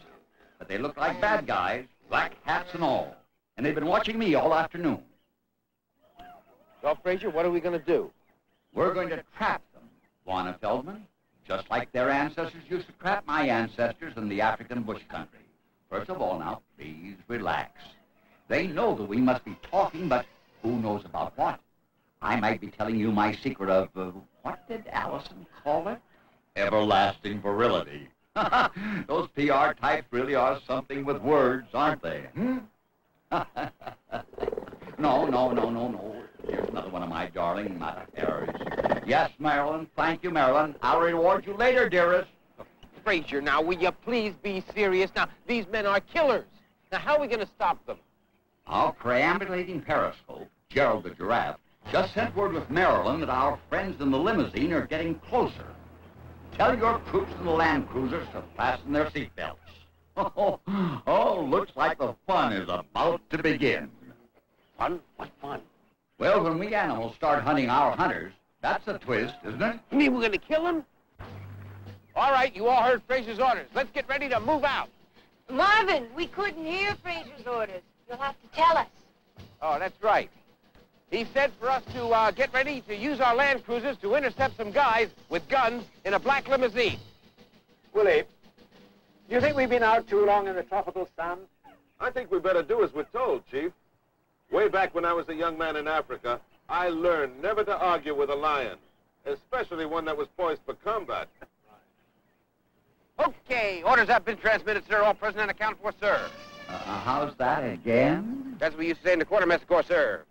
but they look like bad guys, black hats and all. And they've been watching me all afternoon. Well, Frasier, what are we going to do? We're going to trap them, Juana Feldman, just like their ancestors used to trap my ancestors in the African bush country. First of all, now, please relax. They know that we must be talking, but who knows about what? I might be telling you my secret of, what did Allison call it? Everlasting virility. Those PR types really are something with words, aren't they? Hmm? No. Here's another one of my darling mother errors. Yes, Marilyn. Thank you, Marilyn. I'll reward you later, dearest. Frasier, now, will you please be serious? Now, these men are killers. Now, how are we going to stop them? Our perambulating periscope, Gerald the Giraffe, just sent word with Marilyn that our friends in the limousine are getting closer. Tell your troops in the Land Cruisers to fasten their seatbelts. Oh, looks like the fun is about to begin. Fun? What fun? Well, when we animals start hunting our hunters, that's a twist, isn't it? You mean we're going to kill them? All right, you all heard Frasier's orders. Let's get ready to move out. Marvin, we couldn't hear Frasier's orders. You'll have to tell us. Oh, that's right. He said for us to get ready to use our Land Cruisers to intercept some guys with guns in a black limousine. Willie, do you think we've been out too long in the tropical sun? I think we better do as we're told, Chief. Way back when I was a young man in Africa, I learned never to argue with a lion, especially one that was poised for combat. Okay, orders have been transmitted, sir. All present and accounted for, sir. How's that again? That's what we used to say in the quartermaster corps, sir.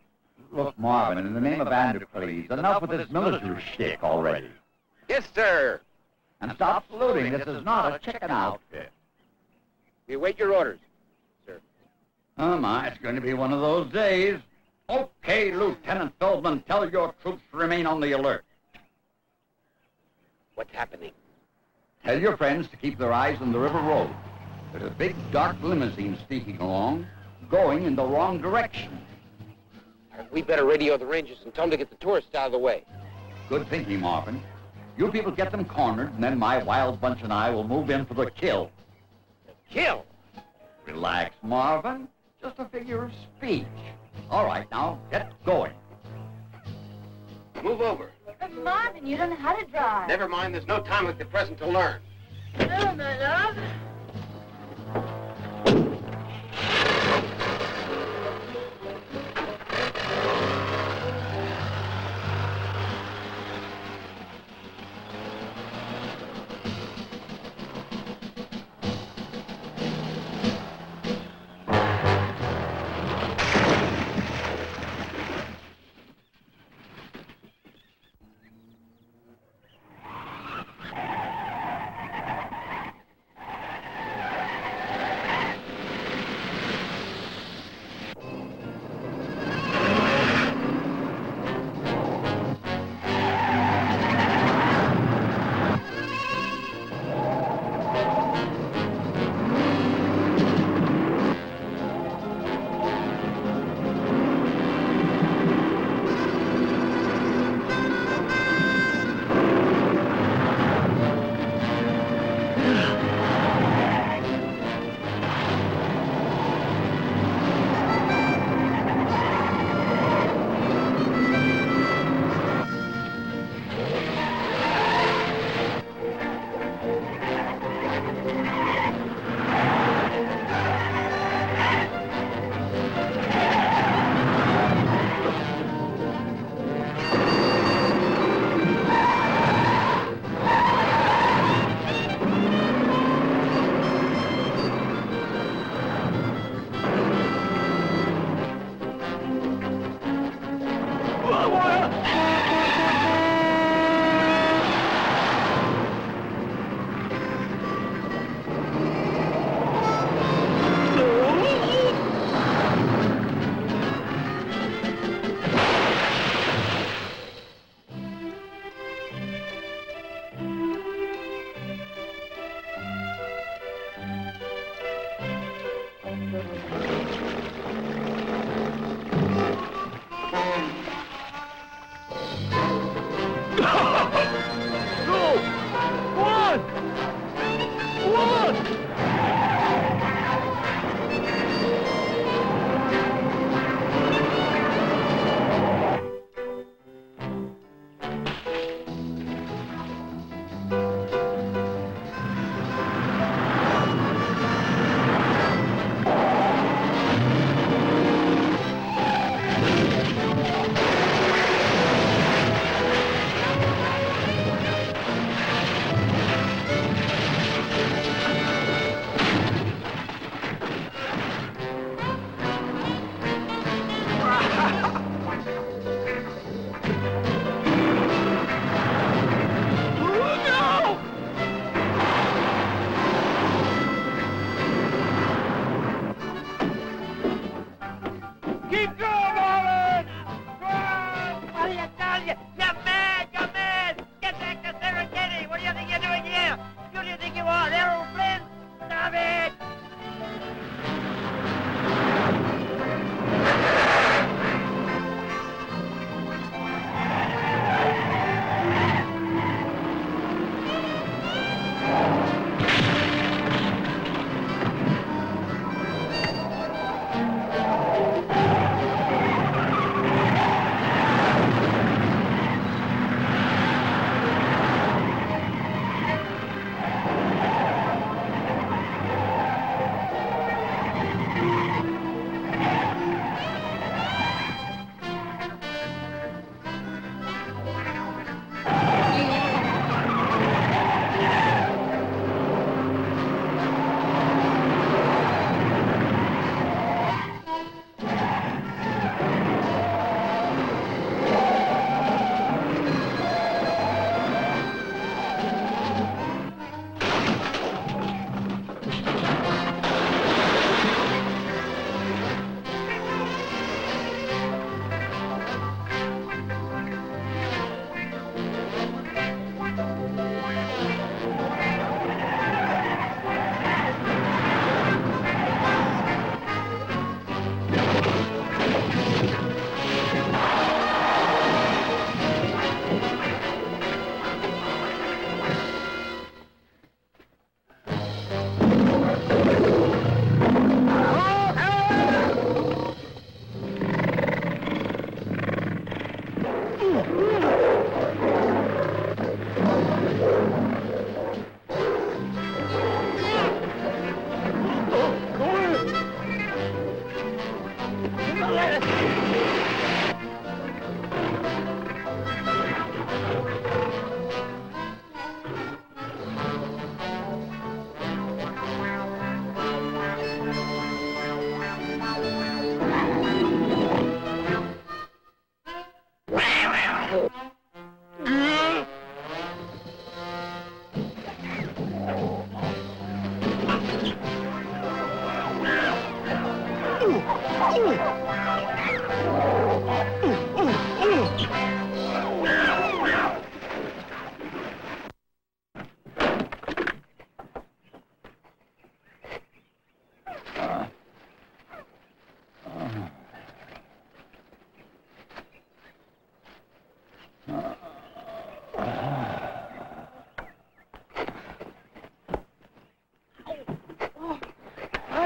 Look, Marvin, in the name of Androcles, enough with this military shtick already. Yes, sir. And stop saluting. This is not a chicken outfit. We await your orders, sir. Oh, my, it's going to be one of those days. Okay, Lieutenant Feldman, tell your troops to remain on the alert. What's happening? Tell your friends to keep their eyes on the river road. There's a big, dark limousine sneaking along, going in the wrong direction. We better radio the Rangers and tell them to get the tourists out of the way. Good thinking, Marvin. You people get them cornered, and then my wild bunch and I will move in for the kill. Kill? Relax, Marvin. Just a figure of speech. All right, now, get going. Move over. But Marvin, you don't know how to drive. Never mind, there's no time like the present to learn. Oh, my love.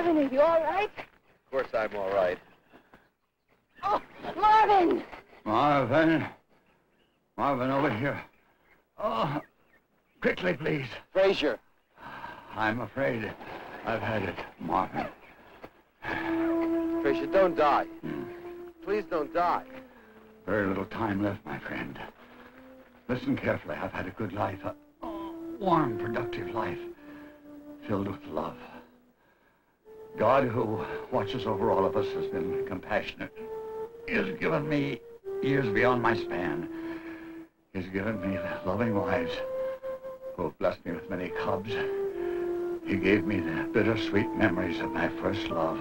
Marvin, are you all right? Of course I'm all right. Oh, Marvin! Marvin. Marvin, over here. Oh, quickly, please. Frasier. I'm afraid I've had it, Marvin. Frasier, don't die. Please don't die. Very little time left, my friend. Listen carefully. I've had a good life, a warm, productive life, filled with love. God, who watches over all of us, has been compassionate. He has given me years beyond my span. He's given me loving wives who have blessed me with many cubs. He gave me the bittersweet memories of my first love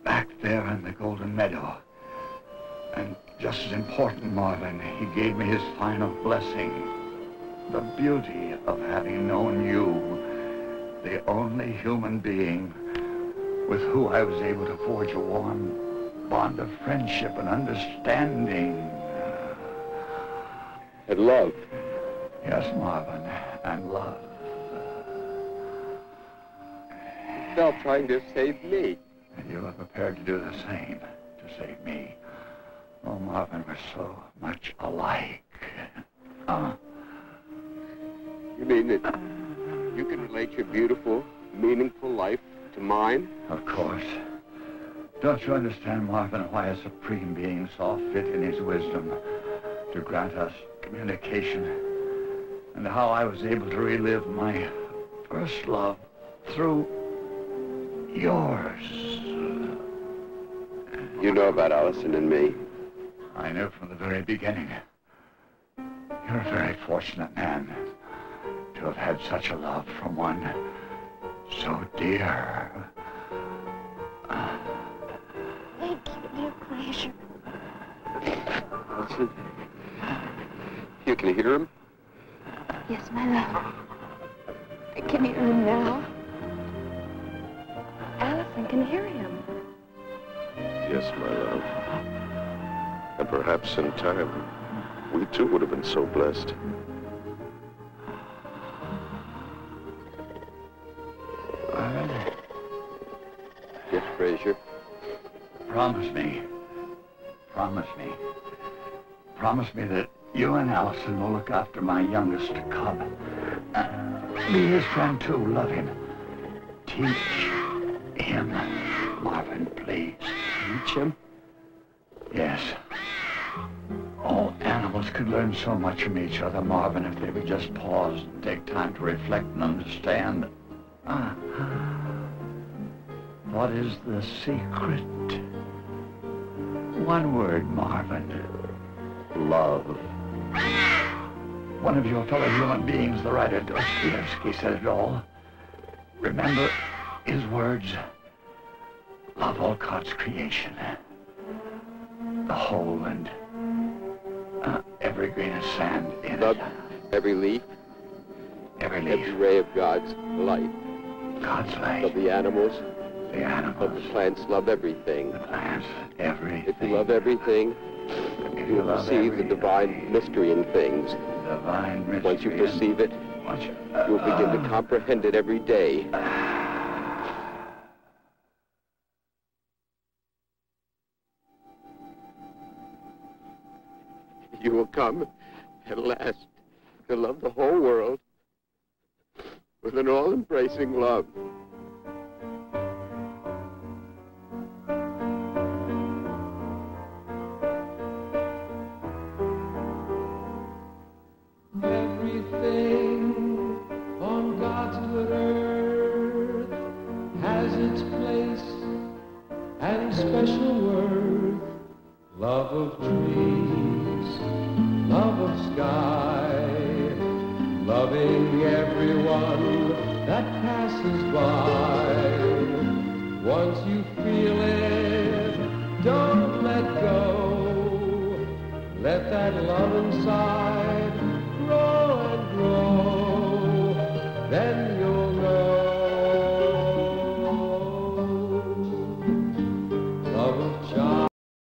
back there in the Golden Meadow. And just as important, Marvin, he gave me his final blessing, the beauty of having known you, the only human being with who I was able to forge a warm bond of friendship and understanding. And love. Yes, Marvin, and love. You fell trying to save me. And you were prepared to do the same, to save me. Oh, Marvin, we're so much alike. You mean that you can relate your beautiful, meaningful life to mine? Of course. Don't you understand, Marvin, why a supreme being saw fit in his wisdom to grant us communication, and how I was able to relive my first love through yours? You know about Allison and me. I knew from the very beginning. You're a very fortunate man to have had such a love from one so dear. Thank you, dear Frasier. Allison, you can hear him? Yes, my love. I can hear him now. Allison can hear him. Yes, my love. And perhaps in time, we too would have been so blessed. Yes, Frasier. Promise me. Promise me. Promise me that you and Allison will look after my youngest cub. Be his friend, too. Love him. Teach him. Marvin, please. Teach him? Yes. All animals could learn so much from each other, Marvin, if they would just pause and take time to reflect and understand. What is the secret? One word, Marvin. Love. One of your fellow human beings, the writer Dostoevsky, said it all. Remember his words. Love all God's creation. The whole and every grain of sand in Love it. every leaf. Every leaf. Every ray of God's light. God's light. Love the animals. The animals. Love the plants. Love everything. The plants. Everything. If you love everything, you will perceive the divine mystery in things. Divine mystery. Once you perceive it, you will begin to comprehend it every day. You will come, at last, to love the whole world with an all-embracing love. its place and special worth. Love of trees, love of sky, loving everyone that passes by. Once you feel it, don't let go. Let that love inside grow and grow. Then